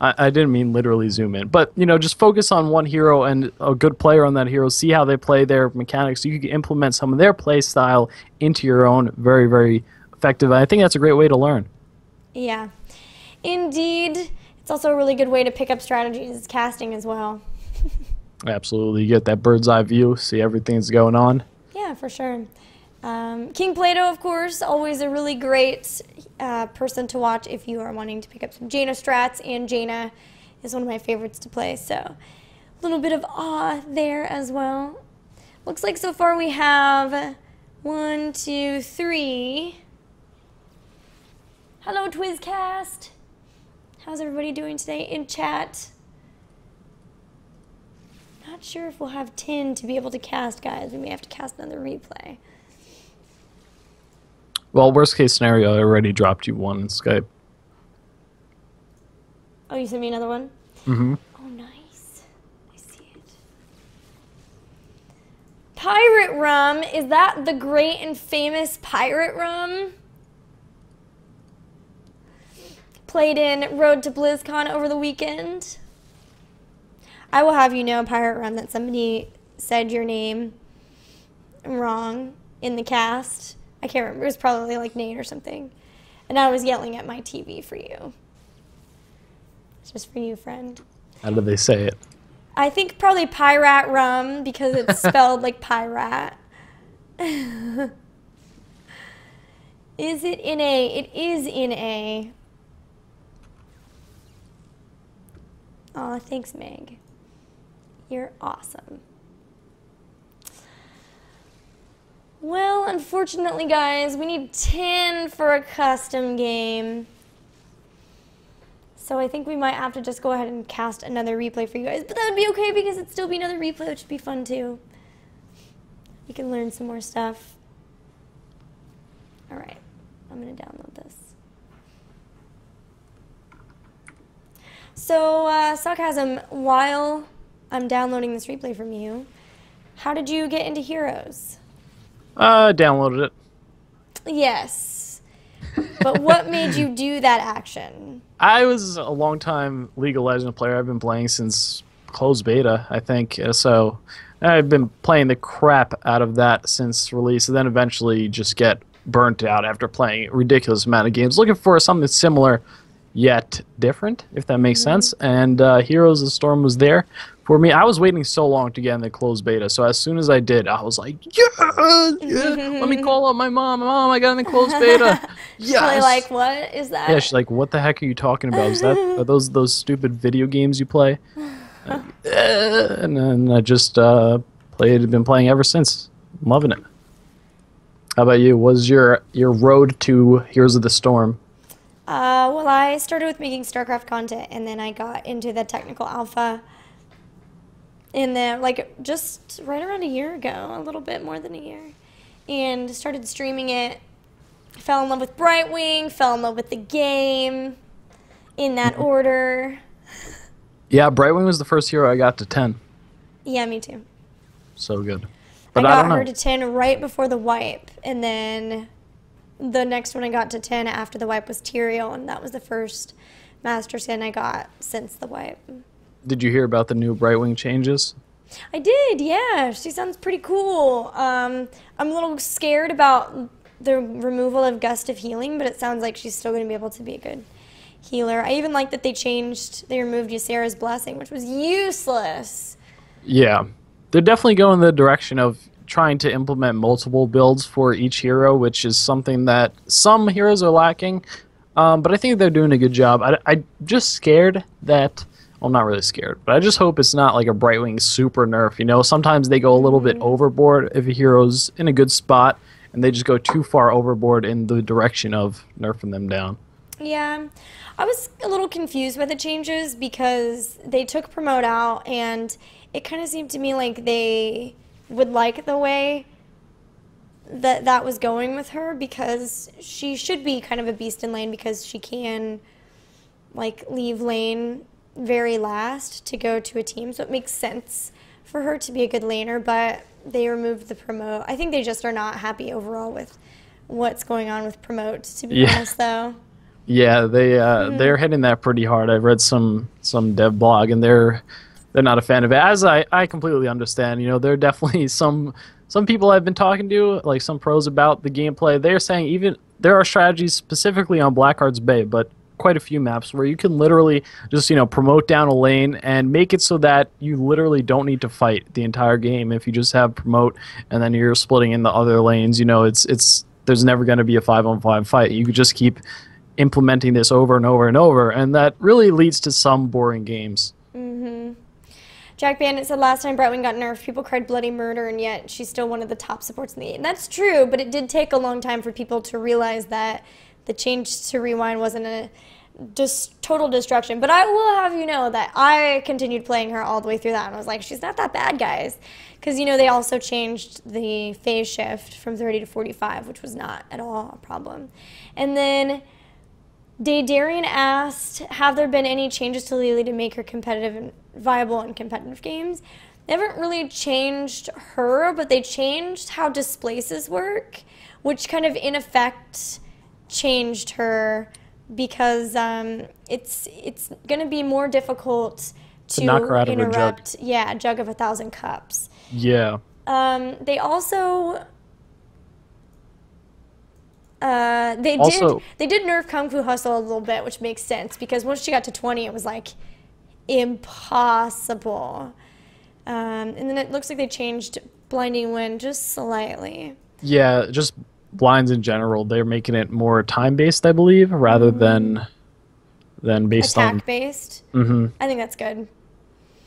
I didn't mean literally zoom in. But, just focus on one hero and a good player on that hero. See how they play their mechanics. So you can implement some of their play style into your own. Very, very effective. And I think that's a great way to learn. Yeah. Indeed. It's also a really good way to pick up strategies casting as well. Absolutely. You get that bird's eye view. See everything that's going on. Yeah, for sure. King Plato, of course, always a really great person to watch if you are wanting to pick up some Jaina strats, and Jaina is one of my favorites to play, so a little bit of awe there as well. Looks like so far we have 1, 2, 3. Hello, Twizcast. How's everybody doing today in chat? Not sure if we'll have 10 to be able to cast, guys. We may have to cast another replay. Well, worst case scenario, I already dropped you one in Skype. Oh, you sent me another one? Mm-hmm. Oh, nice. I see it. Pirate Rum. Is that the great and famous Pirate Rum? Played in Road to BlizzCon over the weekend. I will have you know, Pirate Rum, that somebody said your name wrong in the cast. I can't remember. It was probably like Nate or something. And I was yelling at my TV for you. It's just for you, friend. How did they say it? I think probably Pirate Rum because it's spelled like pirate. Is it in A? It is in A. Aw, thanks, Meg. You're awesome. Well, unfortunately, guys, we need 10 for a custom game. So I think we might have to just go ahead and cast another replay for you guys. But that would be okay because it'd still be another replay, which would be fun too. You can learn some more stuff. All right, I'm going to download this. So, Sarcasm, while I'm downloading this replay from you, how did you get into Heroes? Downloaded it. Yes. But what made you do that action? I was a long-time League of Legends player. I've been playing since closed beta, I think. So I've been playing the crap out of that since release, and then eventually just get burnt out after playing a ridiculous amount of games. Looking for something similar yet different, if that makes sense. And Heroes of the Storm was there for me. I was waiting so long to get in the closed beta, so as soon as I did, I was like, yeah, yeah. Let me call up my mom. Mom, I got in the closed beta. Yes. Probably like, what is that? Yeah, she's like, what the heck are you talking about? Are those stupid video games you play? And then I just been playing ever since. I'm loving it. How about you? What was your road to Heroes of the Storm? Well, I started with making StarCraft content, and then I got into the technical alpha in the, like, just right around a year ago, a little bit more than a year, and started streaming it. Fell in love with Brightwing, fell in love with the game, in that order. Yeah, Brightwing was the first hero I got to 10. Yeah, me too. So good. But I I got don't know. her to 10 right before the wipe, and then the next one I got to 10 after the wipe was Tyrael, and that was the first Master Skin I got since the wipe. Did you hear about the new Brightwing changes? I did, yeah. She sounds pretty cool. I'm a little scared about the removal of Gust of Healing, but it sounds like she's still going to be able to be a good healer. I even like that they removed Ysera's Blessing, which was useless. Yeah. They're definitely going the direction of trying to implement multiple builds for each hero, which is something that some heroes are lacking. But I think they're doing a good job. I'm just scared that... Well, I'm not really scared, but I just hope it's not like a Brightwing super nerf. You know, sometimes they go a little bit overboard if a hero's in a good spot, and they just go too far overboard in the direction of nerfing them down. Yeah, I was a little confused by the changes because they took Promote out, and it kind of seemed to me like they would like the way that was going with her, because she should be kind of a beast in lane because she can, like, leave lane very last to go to a team, so it makes sense for her to be a good laner, but they removed the Promote. I think they just are not happy overall with what's going on with Promote, to be honest, though. Yeah, they're hitting that pretty hard. I've read some dev blog, and they're not a fan of it, as I completely understand. You know, there are definitely some people I've been talking to, like some pros about the gameplay. They're saying even there are strategies specifically on Blackheart's Bay, but quite a few maps where you can literally just, you know, promote down a lane and make it so that you literally don't need to fight the entire game if you just have promote and then you're splitting in the other lanes. You know, it's there's never going to be a 5-on-5 fight. You could just keep implementing this over and over and over, and that really leads to some boring games. Jack Bandit said last time Brightwing got nerfed, people cried bloody murder, and yet she's still one of the top supports in the game. That's true, but it did take a long time for people to realize that the change to Rewind wasn't a just total destruction. But I will have you know that I continued playing her all the way through that, and I was like, she's not that bad, guys. Because, you know, they also changed the phase shift from 30 to 45, which was not at all a problem. And then Daydarian asked, have there been any changes to Lily to make her competitive and viable in competitive games? They haven't really changed her, but they changed how displaces work, which kind of in effect changed her, because it's going to be more difficult to knock her out of her interrupt jug. Yeah, a jug of 1,000 cups. Yeah. They also they did nerf Kung Fu Hustle a little bit, which makes sense because once she got to 20, it was like impossible. And then it looks like they changed Blinding Wind just slightly. Yeah, just blinds in general. They're making it more time-based, I believe, rather than based on attack-based. I think that's good.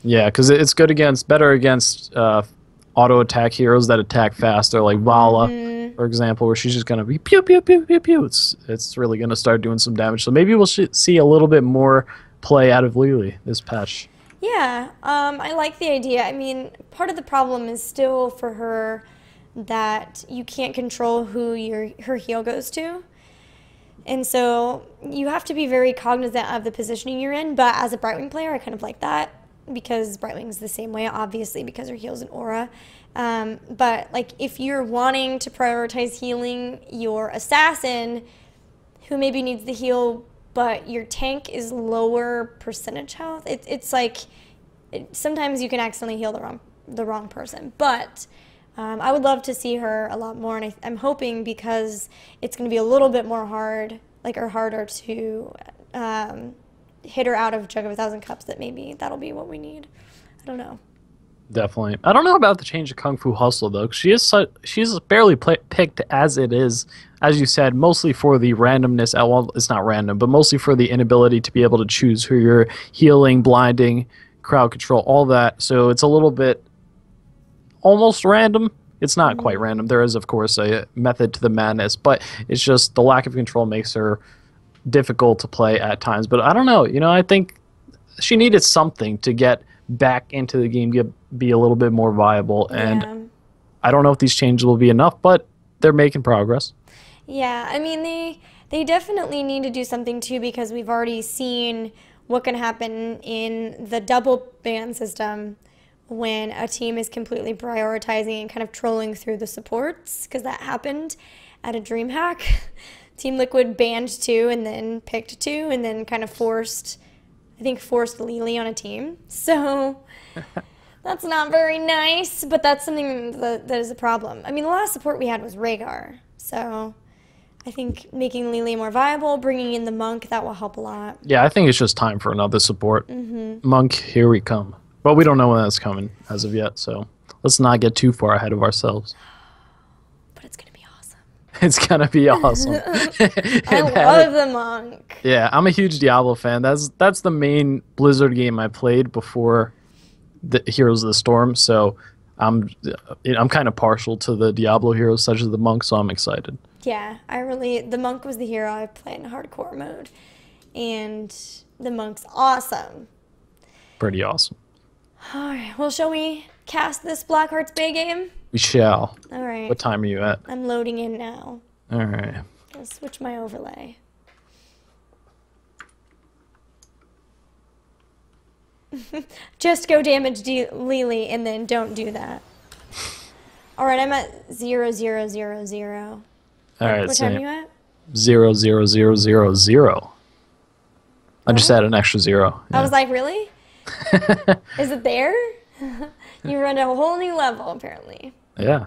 Yeah, because it's good better against auto attack heroes that attack faster, like Vala, for example, where she's just gonna be pew pew pew pew pew. It's really gonna start doing some damage. So maybe we'll see a little bit more play out of Lily this patch. Yeah, I like the idea. I mean, part of the problem is still for her that you can't control who her heal goes to. And so you have to be very cognizant of the positioning you're in. But as a Brightwing player, I kind of like that because Brightwing's the same way, obviously, because her heal's an aura. But like if you're wanting to prioritize healing your assassin, who maybe needs the heal, but your tank is lower percentage health, it's like sometimes you can accidentally heal the wrong person. But I would love to see her a lot more, and I'm hoping because it's going to be a little bit more harder to hit her out of Jug of a Thousand Cups, that maybe that'll be what we need. I don't know. Definitely. I don't know about the change of Kung Fu Hustle though. 'Cause she's barely picked as it is, as you said, mostly for the randomness. Well, it's not random, but mostly for the inability to be able to choose who you're healing, blinding, crowd control, all that. So it's a little bit almost random. It's not quite random. There is, of course, a method to the madness, but it's just the lack of control makes her difficult to play at times. But I don't know. You know, I think she needed something to get back into the game, be a little bit more viable. And I don't know if these changes will be enough, but they're making progress. Yeah, I mean, they definitely need to do something too, because we've already seen what can happen in the double ban system when a team is completely prioritizing and kind of trolling through the supports, because that happened at a DreamHack. Team Liquid banned 2 and then picked 2 and then kind of forced Lily on a team. So that's not very nice, but that's something that is a problem. I mean, the last support we had was Rhaegar, so I think making Lily more viable, bringing in the Monk, that will help a lot. Yeah, I think it's just time for another support. Monk, here we come. But we don't know when that's coming as of yet, so let's not get too far ahead of ourselves. But it's going to be awesome. It's going to be awesome. I love the Monk. Yeah, I'm a huge Diablo fan. That's the main Blizzard game I played before the Heroes of the Storm, so I'm kind of partial to the Diablo heroes such as the Monk, so I'm excited. Yeah, the Monk was the hero I played in hardcore mode, and the Monk's awesome. Pretty awesome. All right, well, shall we cast this Blackheart's Bay game? We shall. All right. What time are you at? I'm loading in now. All right. I'll switch my overlay. Just go damage Lily and then don't do that. All right, I'm at 0, 0, 0, 0. All right, what time are you at? 0, 0, 0, 0, 0. I just added an extra 0. I was like, really? Is it there? You run a whole new level, apparently. Yeah.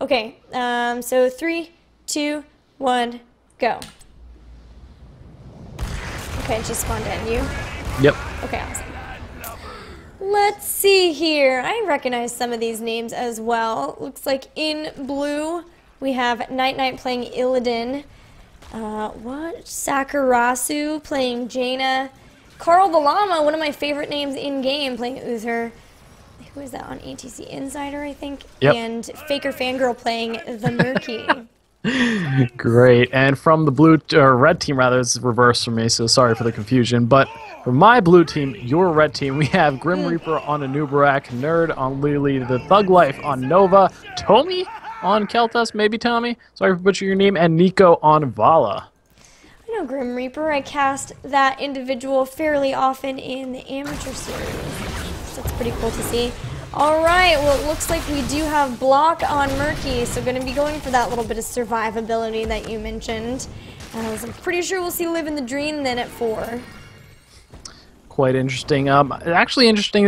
Okay, so 3, 2, 1, go. Okay, it just spawned in. You? Yep. Okay, awesome. Let's see here. I recognize some of these names as well. Looks like in blue we have Night Knight playing Illidan. Sakurasu playing Jaina. Carl the Llama, one of my favorite names in game, playing Uther. Who is that on ATC Insider, I think? Yep. And Faker Fangirl playing the Murky. Great. And from the red team, rather, it's reverse for me, so sorry for the confusion. But for my blue team, your red team, we have Grim Reaper on Anubarak, Nerd on Lily, the Thug Life on Nova, Tomi on Keltas, maybe Tommy, sorry for butchering your name, and Nico on Vala. I know Grim Reaper. I cast that individual fairly often in the amateur series. So that's pretty cool to see. All right, well, it looks like we do have Block on Murky, so going to be going for that little bit of survivability that you mentioned. So I'm pretty sure we'll see Live in the Dream then at 4. Quite interesting. Actually interesting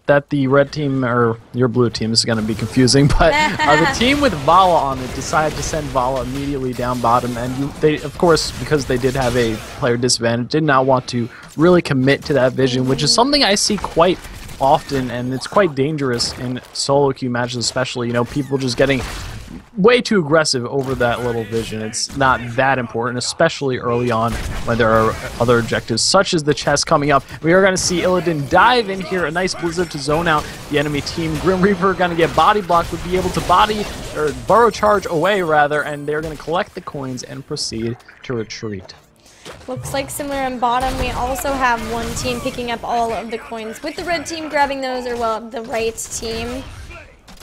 that the red team, or your blue team, is going to be confusing, but the team with Vala on it decided to send Vala immediately down bottom, and they, of course, because they did have a player disadvantage, did not want to really commit to that vision, which is something I see quite often, and it's quite dangerous in solo queue matches especially. You know, people just getting way too aggressive over that little vision. It's not that important, especially early on when there are other objectives, such as the chest coming up. We are going to see Illidan dive in here, a nice blizzard to zone out the enemy team. Grim Reaper going to get body blocked, would be able to burrow charge away, rather, and they're going to collect the coins and proceed to retreat. Looks like similar on bottom, we also have one team picking up all of the coins, with the red team grabbing those, or well, the right team.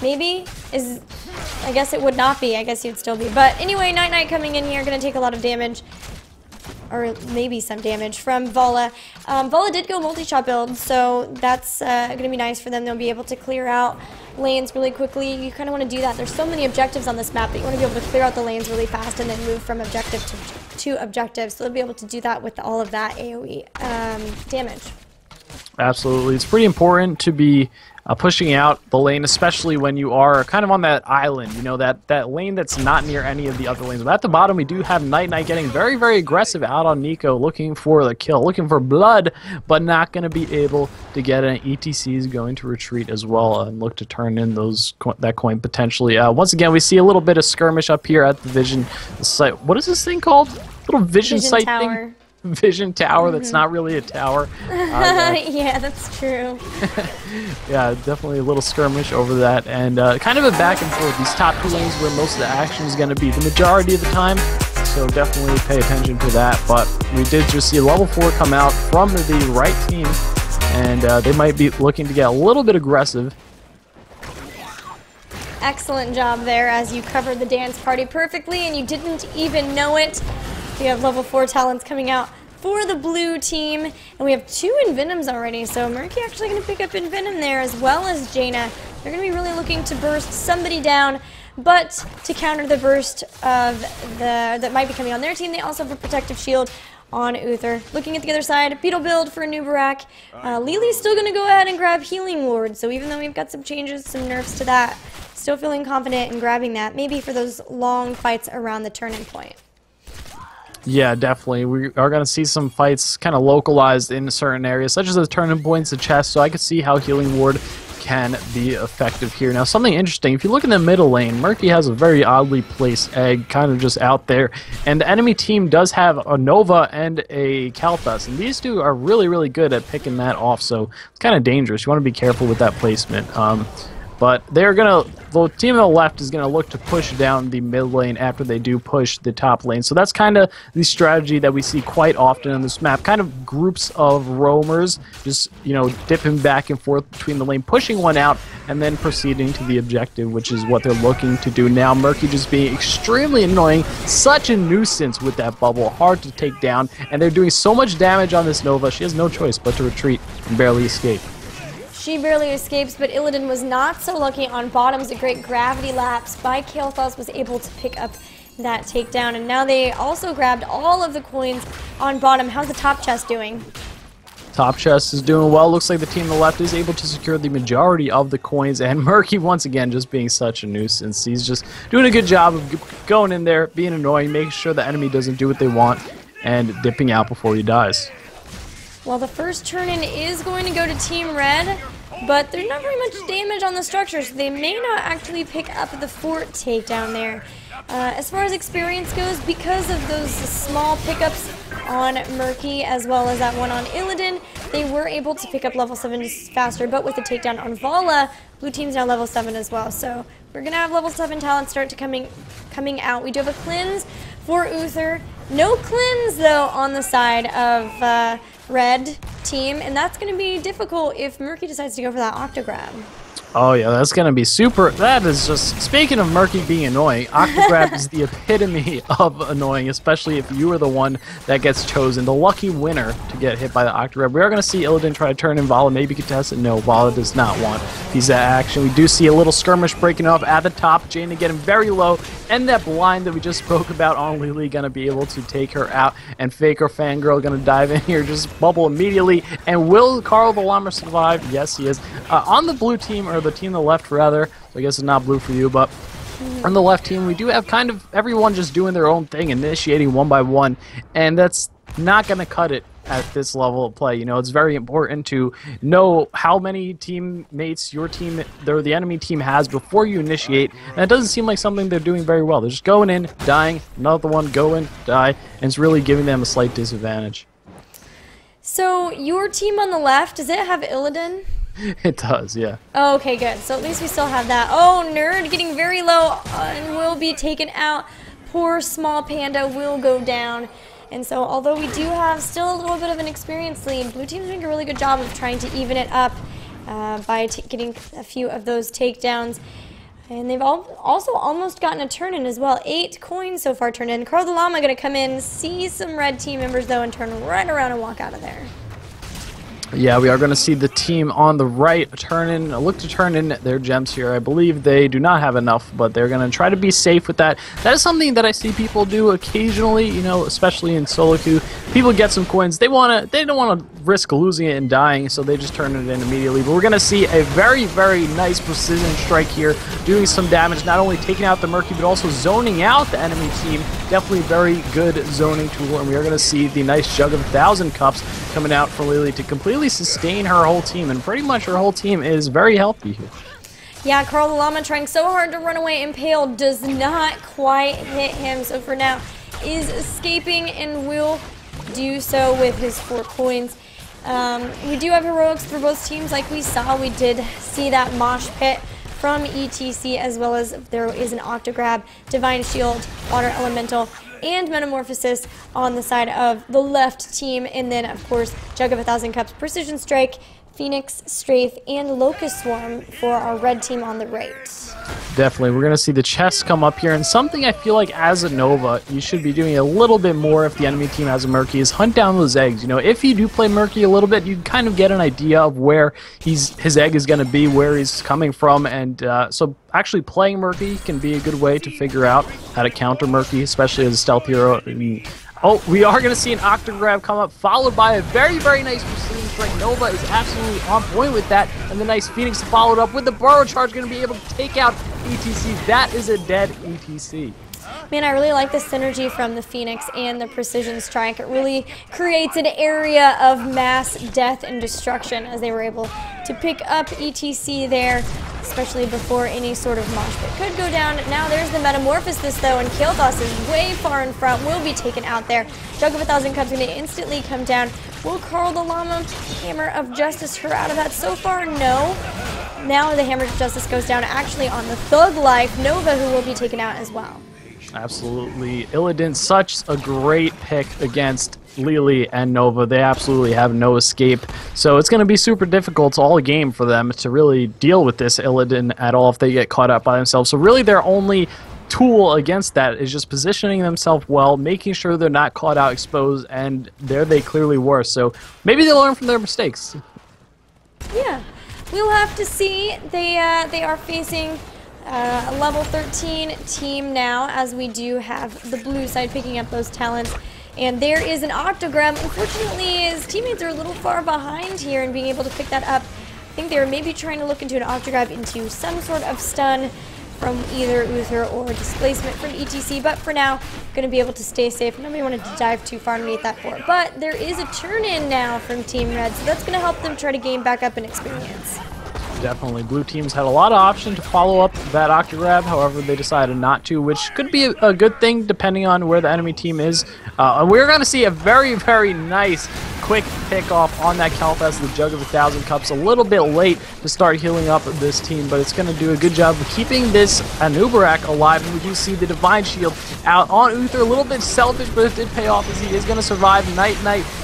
Maybe? I guess it would not be. I guess you'd still be. But anyway, Night Knight coming in here, going to take a lot of damage. Or maybe some damage from Vala. Vala did go multi-shot build, so that's going to be nice for them. They'll be able to clear out lanes really quickly. You kind of want to do that. There's so many objectives on this map that you want to be able to clear out the lanes really fast and then move from objective to objective. So they'll be able to do that with all of that AoE damage. Absolutely. It's pretty important to be pushing out the lane, especially when you are kind of on that island, you know, that lane that's not near any of the other lanes. But at the bottom, we do have Night Knight getting very, very aggressive out on Nico, looking for the kill, looking for blood, but not going to be able to get it. ETC is going to retreat as well and look to turn in that coin potentially. Once again, we see a little bit of skirmish up here at the Vision site. What is this thing called? Little Vision site tower. thing? Vision tower that's not really a tower. Yeah, that's true. Yeah, definitely a little skirmish over that, and kind of a back and forth. These top 2 lanes where most of the action is going to be the majority of the time, so definitely pay attention to that. But we did just see level 4 come out from the right team, and they might be looking to get a little bit aggressive. Excellent job there, as you covered the dance party perfectly and you didn't even know it. We have level 4 talents coming out for the blue team, and we have 2 Envenoms already, so Murky actually going to pick up Envenom there, as well as Jaina. They're going to be really looking to burst somebody down, but to counter the burst of that might be coming on their team, they also have a protective shield on Uther. Looking at the other side, Beetle build for a new Barak. Lili's still going to go ahead and grab Healing Ward, so even though we've got some changes, some nerfs to that, still feeling confident in grabbing that, maybe for those long fights around the turning point. Yeah, definitely. We are going to see some fights kind of localized in certain areas, such as the turning points, the chest, so I could see how Healing Ward can be effective here. Now, something interesting, if you look in the middle lane, Murky has a very oddly placed egg kind of just out there, and the enemy team does have a Nova and a Kalthus, and these 2 are really, really good at picking that off, so it's kind of dangerous. You want to be careful with that placement. But they're the team on the left is gonna look to push down the mid lane after they do push the top lane. So that's kind of the strategy that we see quite often on this map. Kind of groups of roamers, just, you know, dipping back and forth between the lane, pushing one out, and then proceeding to the objective, which is what they're looking to do now. Murky just being extremely annoying, such a nuisance with that bubble, hard to take down, and they're doing so much damage on this Nova. She has no choice but to retreat and barely escape. She barely escapes, but Illidan was not so lucky on bottoms. A great gravity lapse by Kael'thas was able to pick up that takedown, and now they also grabbed all of the coins on bottom. How's the top chest doing? Top chest is doing well. Looks like the team on the left is able to secure the majority of the coins, and Murky once again just being such a nuisance. He's just doing a good job of going in there, being annoying, making sure the enemy doesn't do what they want, and dipping out before he dies. Well, the first turn-in is going to go to Team Red, but there's not very much damage on the structure, so they may not actually pick up the fort takedown there. As far as experience goes, because of those small pickups on Murky as well as that one on Illidan, they were able to pick up level 7 faster, but with the takedown on Valla, blue team's now level 7 as well. So we're going to have level 7 talents start to coming out. We do have a cleanse for Uther. No cleanse, though, on the side of Red team, and that's going to be difficult if Murky decides to go for that Octograb. Oh yeah, that's going to be super. That is just, speaking of Murky being annoying, Octograb is the epitome of annoying, especially if you are the one that gets chosen, the lucky winner to get hit by the Octograb. We are going to see Illidan try to turn in Valla, maybe contest it. No, Valla does not want piece of action. We do see a little skirmish breaking off at the top, Jaina getting very low, and that blind that we just spoke about on Lily going to be able to take her out, and Faker Fangirl going to dive in here, just bubble immediately, and will Carl the Llama survive? Yes, he is. On the blue team, or the team on the left rather, so I guess it's not blue for you, but on the left team we do have kind of everyone just doing their own thing, initiating one by one, and that's not going to cut it at this level of play. You know, it's very important to know how many teammates your team or the enemy team has before you initiate, and it doesn't seem like something they're doing very well. They're just going in, dying, another one, go in, die, and it's really giving them a slight disadvantage. So your team on the left, does it have Illidan? It does, yeah. Oh, okay, good. So at least we still have that. Oh, Nerd getting very low and will be taken out. Poor small panda will go down. And so although we do have still a little bit of an experience lead, blue team's doing a really good job of trying to even it up by getting a few of those takedowns. And they've also almost gotten a turn-in as well. 8 coins so far turned in. Carl the Llama going to come in, see some red team members though, and turn right around and walk out of there. Yeah, we are going to see the team on the right look to turn in their gems here. I believe they do not have enough, but they're going to try to be safe with that. That is something that I see people do occasionally, you know, especially in solo queue. People get some coins. They don't want to risk losing it and dying, so they just turn it in immediately. But we're going to see a very, very nice precision strike here, doing some damage, not only taking out the Murky, but also zoning out the enemy team. Definitely very good zoning tool, and we are going to see the nice Jug of 1,000 Cups coming out for Lily to completely sustain her whole team, and pretty much her whole team is very healthy here. Yeah, Carl the Llama trying so hard to run away. Impaled does not quite hit him, so for now is escaping and will do so with his 4 coins. We do have heroics for both teams like we saw. We did see that mosh pit from ETC, as well as there is an Octograb, Divine Shield, Water Elemental, and Metamorphosis on the side of the left team. And then, of course, Jug of 1,000 Cups, Precision Strike, Phoenix, Strafe, and Locust Swarm for our red team on the right. Definitely. We're going to see the chests come up here, and something I feel like as a Nova, you should be doing a little bit more if the enemy team has a Murky is hunt down those eggs. You know, if you do play Murky a little bit, you kind of get an idea of where his egg is going to be, where he's coming from, and so actually playing Murky can be a good way to figure out how to counter Murky, especially as a stealth hero. Oh, we are going to see an Octograb come up, followed by a very, very nice Precision Strike. Nova is absolutely on point with that, and the nice Phoenix followed up with the Burrow Charge, going to be able to take out ETC. That is a dead ETC. Man, I really like the synergy from the Phoenix and the Precision Strike. It really creates an area of mass death and destruction as they were able to pick up ETC there, especially before any sort of mosh pit could go down. Now there's the Metamorphosis though, and Kael'thas is way far in front, will be taken out there. Jug of 1,000 Cups going to instantly come down. Will Carl the Llama, Hammer of Justice, her out of that? So far, no. Now the Hammer of Justice goes down actually on the Thug Life, Nova, who will be taken out as well. Absolutely. Illidan, such a great pick against Lily and Nova. They absolutely have no escape. So it's going to be super difficult all game for them to really deal with this Illidan at all if they get caught up by themselves. So really their only tool against that is just positioning themselves well, making sure they're not caught out exposed, and there they clearly were. So maybe they'll learn from their mistakes. Yeah, we'll have to see. They are facing a level 13 team now, as we do have the blue side picking up those talents. And there is an Octograb. Unfortunately, his teammates are a little far behind here in being able to pick that up. I think they were maybe trying to look into an Octograb into some sort of stun from either Uther or displacement from ETC, but for now, going to be able to stay safe. Nobody wanted to dive too far underneath that fort. But there is a turn-in now from Team Red, so that's going to help them try to gain back up in experience. Definitely. Blue teams had a lot of option to follow up that Octograb, however they decided not to, which could be a good thing depending on where the enemy team is. We're going to see a very, very nice quick pick off on that Kael'thas, the Jug of 1,000 Cups. A little bit late to start healing up this team, but it's going to do a good job of keeping this Anub'arak alive. And we do see the Divine Shield out on Uther. A little bit selfish, but it did pay off as he is going to survive. Night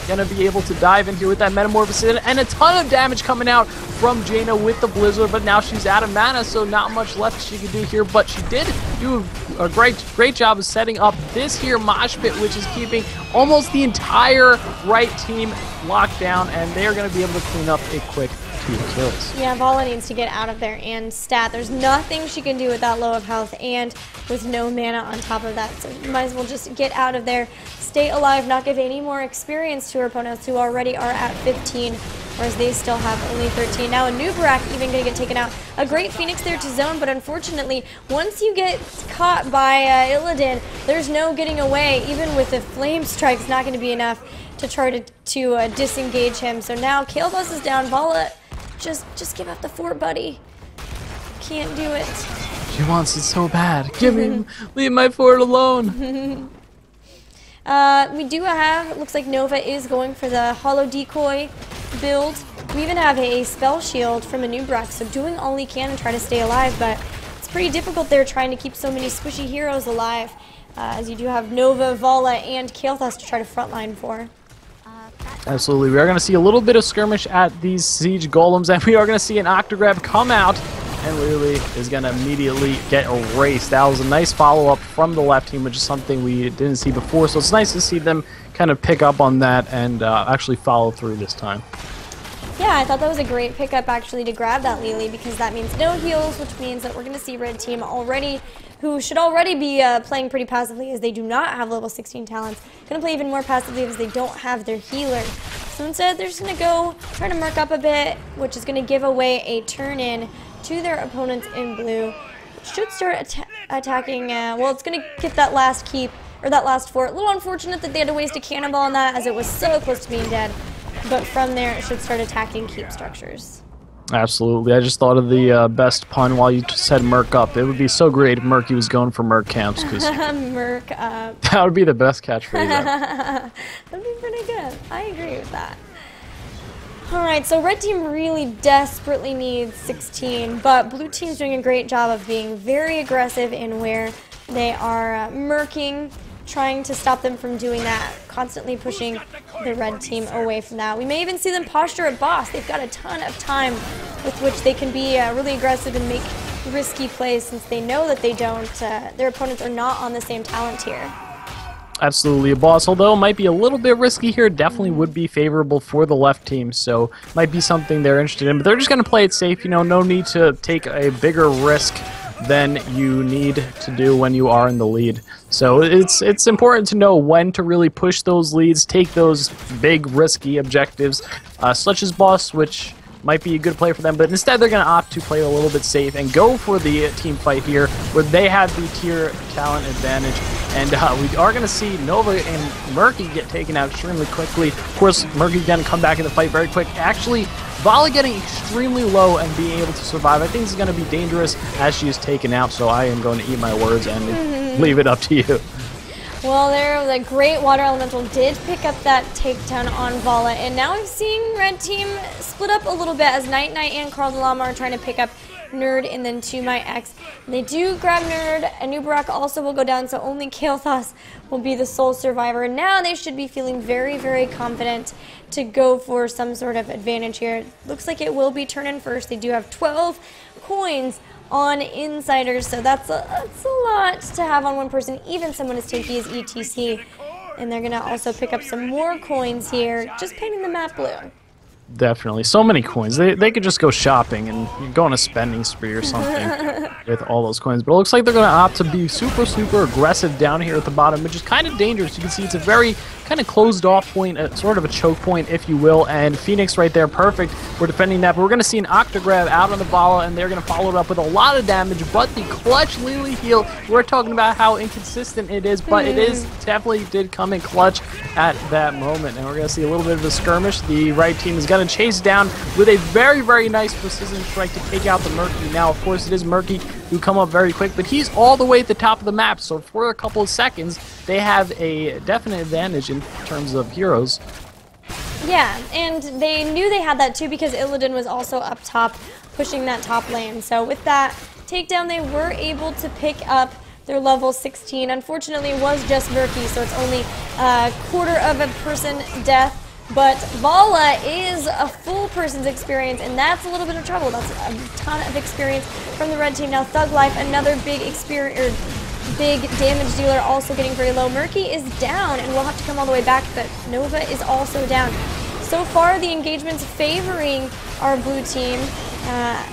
going to be able to dive in here with that Metamorphosis, and a ton of damage coming out from Jaina with the Blizzard, but now she's out of mana, so not much left she can do here. But she did do a great job of setting up this here mosh pit, which is keeping almost the entire right team locked down, and they are going to be able to clean up a quick 2 kills. Yeah, Vala needs to get out of there and stat. There's nothing she can do with that low of health and with no mana on top of that, so you might as well just get out of there, stay alive, not give any more experience to her opponents who already are at 15, whereas they still have only 13. Now Anub'arak even going to get taken out. A great Phoenix there to zone, but unfortunately, once you get caught by Illidan, there's no getting away. Even with the Flame Strike, it's not going to be enough to try to disengage him. So now Kael'thas is down. Vala, just give up the fort, buddy. Can't do it. She wants it so bad. Leave my fort alone. We do have, it looks like Nova is going for the Hollow Decoy build. We even have a Spell Shield from Anub'arak, so doing all he can to try to stay alive, but it's pretty difficult there trying to keep so many squishy heroes alive, as you do have Nova, Vala, and Kael'thas to try to frontline for. Absolutely. We are going to see a little bit of skirmish at these Siege Golems, and we are going to see an Octograb come out, and Lily is going to immediately get erased. That was a nice follow-up from the left team, which is something we didn't see before, so it's nice to see them kind of pick up on that and actually follow through this time. Yeah, I thought that was a great pickup actually to grab that Lily, because that means no heals, which means that we're going to see red team already, who should already be playing pretty passively as they do not have level 16 talents. Going to play even more passively because they don't have their healer. So instead, they're just going to go try to mark up a bit, which is going to give away a turn in to their opponents in blue. It should start attacking, well, it's going to get that last keep, or that last fort. A little unfortunate that they had to waste a cannonball on that as it was so close to being dead. But from there, it should start attacking keep structures. Absolutely. I just thought of the best pun while you said Merc up. It would be so great if Murky was going for Merc camps. Merc up. That would be the best catchphrase ever. That'd be pretty good. I agree with that. Alright, so red team really desperately needs 16, but blue team's doing a great job of being very aggressive in where they are murking, trying to stop them from doing that, constantly pushing the red team away from that. We may even see them posture at boss. They've got a ton of time with which they can be really aggressive and make risky plays, since they know that they don't, their opponents are not on the same talent tier. Absolutely a boss, although it might be a little bit risky here, definitely would be favorable for the left team, so might be something they're interested in, but they're just going to play it safe, you know, no need to take a bigger risk than you need to do when you are in the lead. So it's important to know when to really push those leads, take those big risky objectives, such as boss, which might be a good play for them, but instead they're going to opt to play a little bit safe and go for the team fight here, where they have the tier talent advantage, and we are going to see Nova and Murky get taken out extremely quickly. Of course, Murky's going to come back in the fight very quick. Actually, Vala getting extremely low and being able to survive, I think is going to be dangerous as she is taken out, so I am going to eat my words and leave it up to you. Well, there, the great Water Elemental did pick up that takedown on Vala, and now we've seen red team split up a little bit as Night Knight and Carl the Llama are trying to pick up Nerd and then 2MyX. They do grab Nerd, and Nubarak also will go down, so only Kael'thas will be the sole survivor. And now they should be feeling very, very confident to go for some sort of advantage here. Looks like it will be turn in first. They do have 12 coins on Insiders, so that's a lot to have on one person, even someone as tanky as ETC. And they're going to also pick up some more coins here, just painting the map blue. Definitely. So many coins. They could just go shopping and go on a spending spree or something with all those coins. But it looks like they're going to opt to be super, super aggressive down here at the bottom, which is kind of dangerous. You can see it's a very kind of closed off point, sort of a choke point, if you will. And Phoenix right there, perfect for defending that. But we're going to see an Octograb out on the Vala, and they're going to follow it up with a lot of damage. But the clutch Lily heal, we're talking about how inconsistent it is, but it is definitely did come in clutch at that moment. And we're going to see a little bit of a skirmish. The right team is going to chase down with a very, very nice precision strike to take out the Murky. Now, of course, it is Murky who come up very quick, but he's all the way at the top of the map, so for a couple of seconds, they have a definite advantage in terms of heroes. Yeah, and they knew they had that too because Illidan was also up top pushing that top lane. So with that takedown, they were able to pick up their level 16. Unfortunately, it was just Murky, so it's only a quarter of a person death. But Vala is a full person's experience, and that's a little bit of trouble. That's a ton of experience from the red team. Now Thug Life, another big experience, big damage dealer, also getting very low. Murky is down, and we'll have to come all the way back, but Nova is also down. So far, the engagement's favoring our blue team.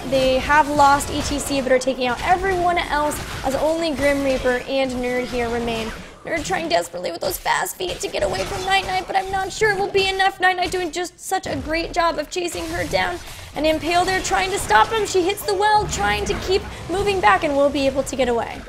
They have lost ETC, but are taking out everyone else, as only Grim Reaper and Nerd here remain. Nerd trying desperately with those fast feet to get away from Night Knight, but I'm not sure it will be enough. Night Knight doing just such a great job of chasing her down. And Impale there trying to stop him. She hits the well, trying to keep moving back, and will be able to get away.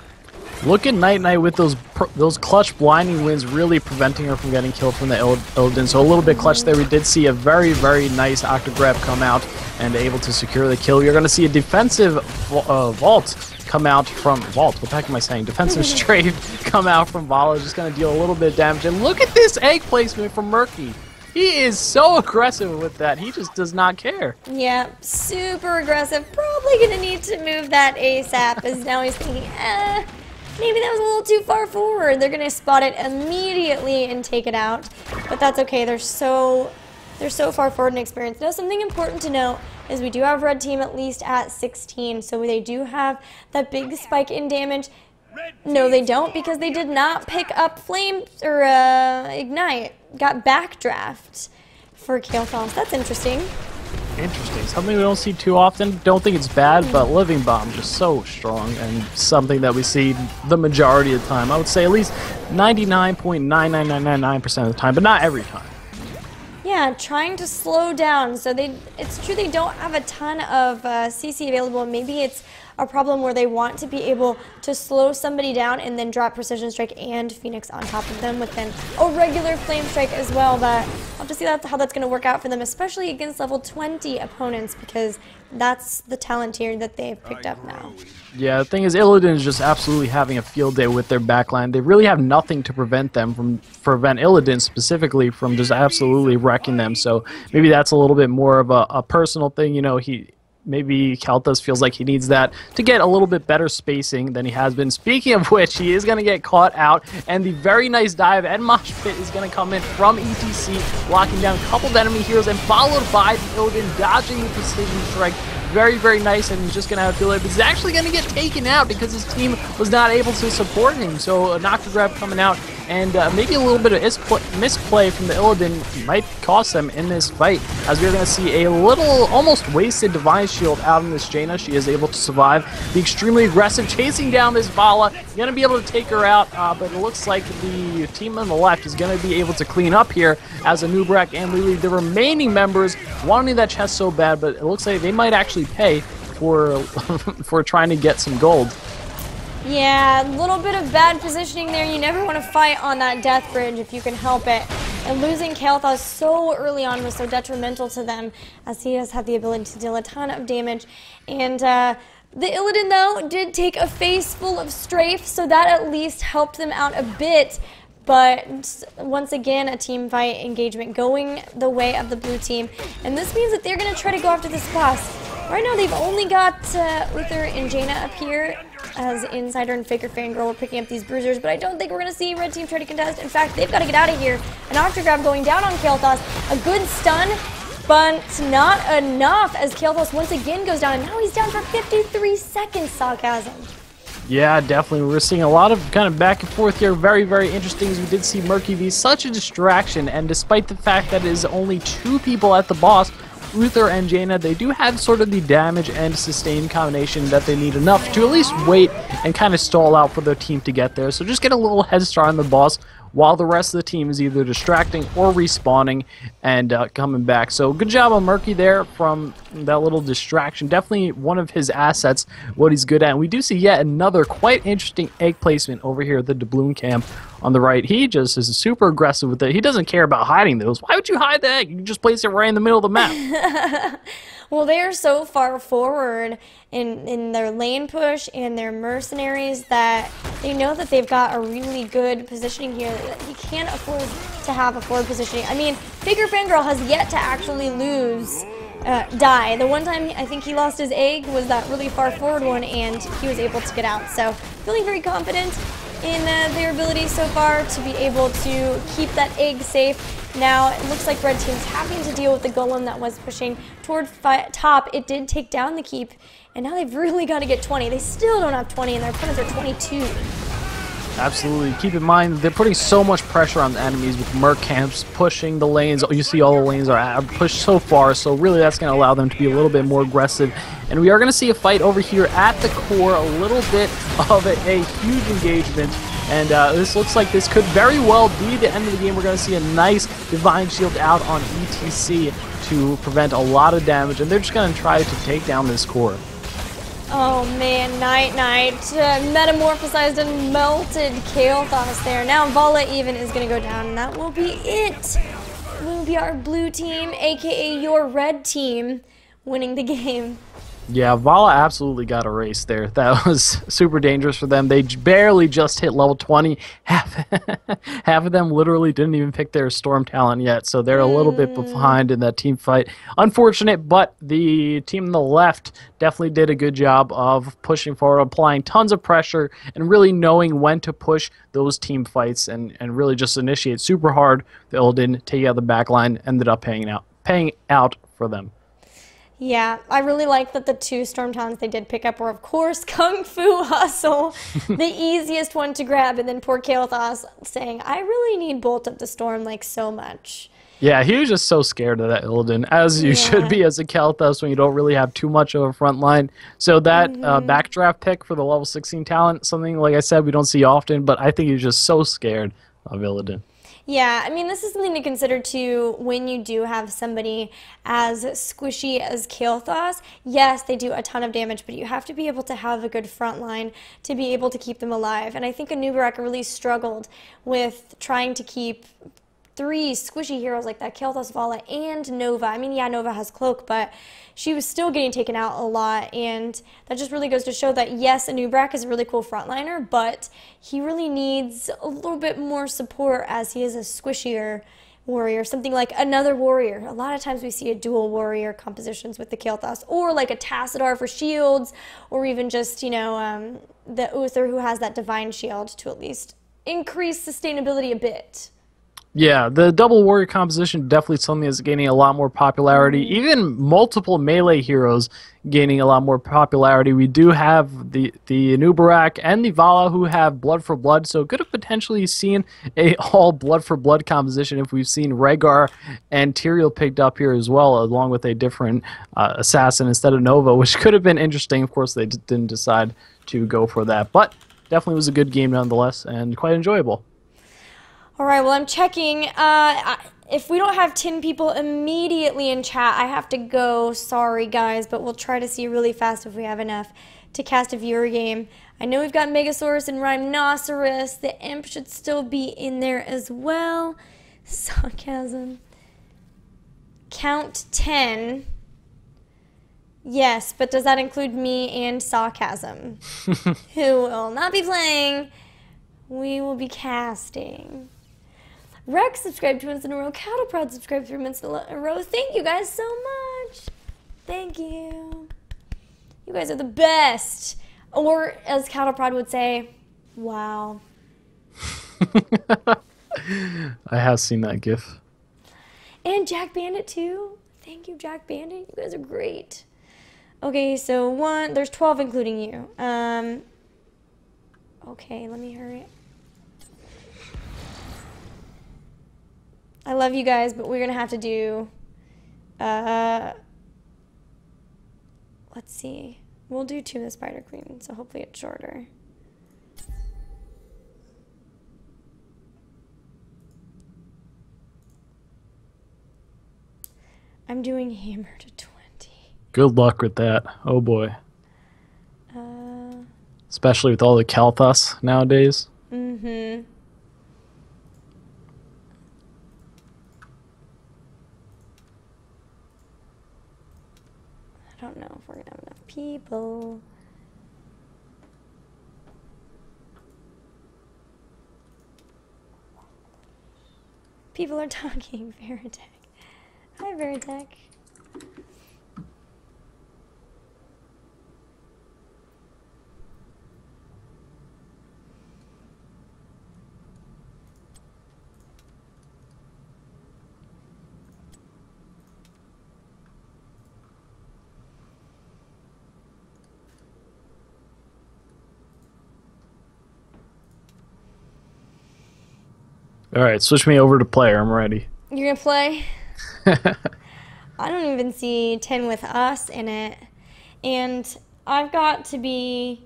Look at Night Knight with those clutch blinding winds really preventing her from getting killed from the Illidan. So a little bit clutch there. We did see a very, very nice Octograb come out and able to secure the kill. You're going to see a defensive vault come out from Vault. What the heck am I saying? Defensive strafe come out from Vala. Just going to deal a little bit of damage. And look at this egg placement from Murky. He is so aggressive with that. He just does not care. Yeah, super aggressive. Probably going to need to move that ASAP, as now he's thinking, maybe that was a little too far forward. They're going to spot it immediately and take it out. But that's okay. They're so far forward in experience. Now, something important to note is we do have red team at least at 16, so they do have that big spike in damage. No, they don't, because they did not pick up Flame or Ignite. Got Backdraft for Kael'thas. That's interesting. Interesting. Something we don't see too often. Don't think it's bad, but Living Bomb just so strong and something that we see the majority of the time. I would say at least 99.99999% of the time, but not every time. Yeah, trying to slow down. So it's true they don't have a ton of CC available. Maybe it's a problem where they want to be able to slow somebody down and then drop Precision Strike and Phoenix on top of them with then a regular Flame Strike as well. But I'll have to see how that's going to work out for them, especially against level 20 opponents, because that's the talent tier that they've picked up now. Yeah, the thing is, Illidan is just absolutely having a field day with their backline. They really have nothing to prevent Illidan specifically from just absolutely wrecking them. So maybe that's a little bit more of a personal thing. You know, maybe Kael'thas feels like he needs that to get a little bit better spacing than he has been. Speaking of which, he is going to get caught out, and the very nice dive and Mosh Pit is going to come in from ETC, blocking down a couple of enemy heroes, and followed by the Illidan dodging the Precision Strike. Very, very nice, and he's just going to have to delay, but he's actually going to get taken out because his team was not able to support him. So a Noctigrab coming out, and maybe a little bit of misplay from the Illidan might cost them in this fight, as we're going to see a little, almost wasted Divine Shield out in this Jaina. She is able to survive. Be extremely aggressive, chasing down this Valla. Going to be able to take her out, but it looks like the team on the left is going to be able to clean up here, as Anub'arak and Li Li, the remaining members, wanting that chest so bad, but it looks like they might actually pay for for trying to get some gold. Yeah, a little bit of bad positioning there. You never want to fight on that death bridge if you can help it. And losing Kael'thas so early on was so detrimental to them, as he has had the ability to deal a ton of damage. And the Illidan, though, did take a face full of strafe, so that at least helped them out a bit. But once again, a team fight engagement going the way of the blue team. And this means that they're going to try to go after this boss. Right now, they've only got Uther and Jaina up here, as Insider and Faker Fangirl are picking up these bruisers, but I don't think we're going to see Red Team try to contest. In fact, they've got to get out of here. An Octograb going down on Kael'thas. A good stun, but not enough, as Kael'thas once again goes down, and now he's down for 53 seconds, Sarcasm. Yeah, definitely. We're seeing a lot of kind of back and forth here. Very, very interesting, as we did see Murky V such a distraction, and despite the fact that it is only 2 people at the boss, Uther and Jaina, they do have sort of the damage and sustain combination that they need enough to at least wait and kind of stall out for their team to get there. So just get a little head start on the boss while the rest of the team is either distracting or respawning and coming back. So good job on Murky there from that little distraction. Definitely one of his assets, what he's good at. And we do see yet another quite interesting egg placement over here at the Doubloon camp on the right. He just is super aggressive with it. He doesn't care about hiding those. Why would you hide the egg? You can just place it right in the middle of the map. Well, they are so far forward in their lane push and their mercenaries that they know that they've got a really good positioning here. He can't afford to have a forward positioning. I mean, Faker Fangirl has yet to actually lose, die. The one time I think he lost his egg was that really far forward one, and he was able to get out. So feeling very confident in their ability so far to be able to keep that egg safe. Now, it looks like Red Team's having to deal with the Golem that was pushing toward top. It did take down the keep, and now they've really got to get 20. They still don't have 20, and their opponents are 22. Absolutely. Keep in mind, they're putting so much pressure on the enemies with Merc camps pushing the lanes. You see all the lanes are pushed so far, so really that's going to allow them to be a little bit more aggressive. And we are going to see a fight over here at the core, a little bit of a huge engagement. And this looks like this could very well be the end of the game. We're going to see a nice Divine Shield out on ETC to prevent a lot of damage, and they're just going to try to take down this core. Oh man, Night metamorphosized and melted Kael'thas there. Now Valla even is going to go down, and that will be it. It will be our blue team, aka your red team, winning the game. Yeah, Valla absolutely got erased there. That was super dangerous for them. They barely just hit level 20. Half of them literally didn't even pick their Storm talent yet, so they're a little bit behind in that team fight. Unfortunate, but the team on the left definitely did a good job of pushing forward, applying tons of pressure, and really knowing when to push those team fights and really just initiate super hard. The Illidan, take out the back line, ended up paying out for them. Yeah, I really like that the 2 Storm Talents they did pick up were, of course, Kung Fu Hustle, the easiest one to grab, and then poor Kael'thas saying, I really need Bolt of the Storm, like, so much. Yeah, he was just so scared of that Illidan, as you should Yeah. be as a Kael'thas when you don't really have too much of a front line. So that backdraft pick for the level 16 talent, something like I said we don't see often, but I think he was just so scared of Illidan. Yeah, I mean, this is something to consider too when you do have somebody as squishy as Kael'thas. Yes, they do a ton of damage, but you have to be able to have a good front line to be able to keep them alive. And I think Anub'arak really struggled with trying to keep three squishy heroes like that, Kael'thas, Vala, and Nova. I mean, yeah, Nova has Cloak, but she was still getting taken out a lot, and that just really goes to show that, yes, Anub'arak is a really cool frontliner, but he really needs a little bit more support as he is a squishier warrior, something like another warrior. A lot of times we see a dual warrior compositions with the Kael'thas, or like a Tassadar for shields, or even just, you know, the Uther who has that divine shield to at least increase sustainability a bit. Yeah, the double warrior composition definitely something that's gaining a lot more popularity. Even multiple melee heroes gaining a lot more popularity. We do have the Anub'arak and the Vala who have blood for blood, so could have potentially seen a all blood for blood composition if we've seen Rhaegar and Tyrael picked up here as well, along with a different assassin instead of Nova, which could have been interesting. Of course, they didn't decide to go for that, but definitely was a good game nonetheless and quite enjoyable. All right, well, I'm checking. If we don't have 10 people immediately in chat, I have to go. Sorry, guys, but we'll try to see really fast if we have enough to cast a viewer game. I know we've got Megasaurus and Rhinoceros. The Imp should still be in there as well. Sarcasm. Count 10. Yes, but does that include me and Sarcasm? Who will not be playing. We will be casting. Rex subscribed 2 months in a row. Cattleprod subscribed 3 months in a row. Thank you guys so much. Thank you. You guys are the best. Or, as Cattleprod would say, wow. I have seen that gif. And Jack Bandit, too. Thank you, Jack Bandit. You guys are great. Okay, so there's 12 including you. Okay, let me hurry. I love you guys, but we're going to have to do, let's see. We'll do Tomb of the Spider Queen, so hopefully it's shorter. I'm doing Hammer to 20. Good luck with that. Oh boy. Especially with all the Kael'thas nowadays. Mm-hmm. I don't know if we're gonna have enough people. People are talking. Veritech. Hi, Veritech. All right, switch me over to player. I'm ready. You're gonna play? I don't even see 10 with us in it. And I've got to be...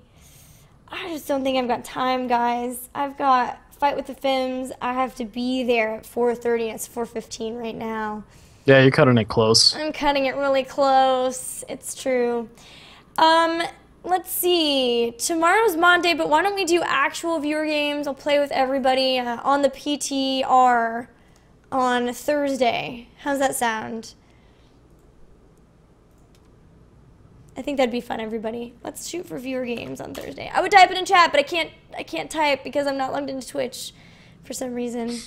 I just don't think I've got time, guys. I've got Fight with the Fims. I have to be there at 4:30. It's 4:15 right now. Yeah, you're cutting it close. I'm cutting it really close. It's true. Let's see. Tomorrow's Monday, but why don't we do actual viewer games? I'll play with everybody on the PTR on Thursday. How's that sound? I think that'd be fun, everybody. Let's shoot for viewer games on Thursday. I would type it in chat, but I can't type because I'm not logged into Twitch for some reason.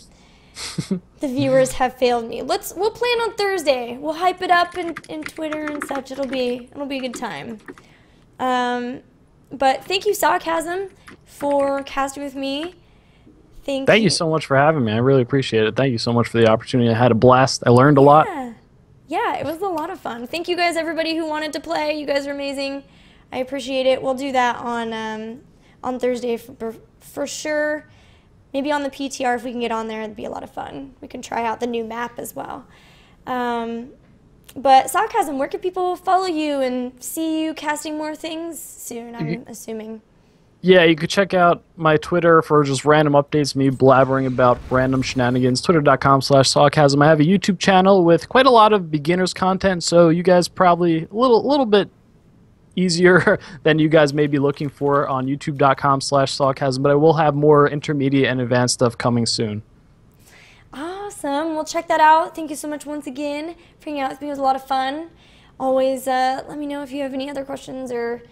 The viewers have failed me. We'll plan on Thursday. We'll hype it up in Twitter and such. It'll be a good time. But thank you, Sarcasm, for casting with me. Thank you so much for having me. I really appreciate it. Thank you so much for the opportunity. I had a blast. I learned a lot. Yeah, it was a lot of fun. Thank you guys, everybody who wanted to play. You guys are amazing. I appreciate it. We'll do that on Thursday for sure. maybe on the PTR if we can get on there, it'd be a lot of fun. We can try out the new map as well. But Sarcasm, where can people follow you and see you casting more things soon, I'm assuming? Yeah, you could check out my Twitter for just random updates, me blabbering about random shenanigans, twitter.com/sarcasm. I have a YouTube channel with quite a lot of beginners content, so you guys probably a little bit easier than you guys may be looking for on youtube.com/sarcasm, but I will have more intermediate and advanced stuff coming soon. Awesome. Well, check that out. Thank you so much once again for hanging out with me. It was a lot of fun. Always let me know if you have any other questions or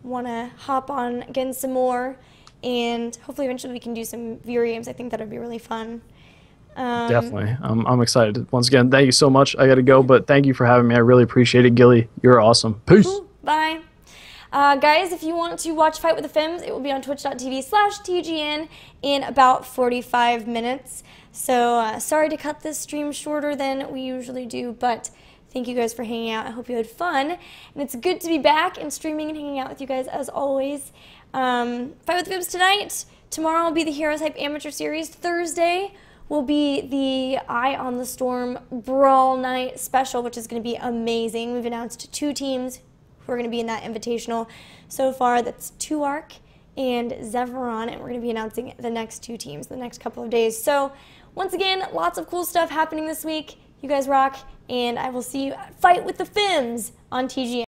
want to hop on again some more. And hopefully eventually we can do some viewer games. I think that would be really fun. Definitely. I'm excited. Once again, thank you so much. I got to go, but thank you for having me. I really appreciate it, Gilly. You're awesome. Peace. Cool. Bye. Guys, if you want to watch Fight with the Fims, it will be on twitch.tv/TGN in about 45 minutes. So sorry to cut this stream shorter than we usually do, but thank you guys for hanging out. I hope you had fun. And it's good to be back and streaming and hanging out with you guys as always. Fight with the Fims tonight. Tomorrow will be the Heroes Hype Amateur Series. Thursday will be the Eye on the Storm Brawl Night Special, which is going to be amazing. We've announced 2 teams who are going to be in that invitational so far. That's Tuark and Zevran, and we're going to be announcing the next 2 teams the next couple of days. So once again, lots of cool stuff happening this week. You guys rock, and I will see you at Fight with the Fims on TGN.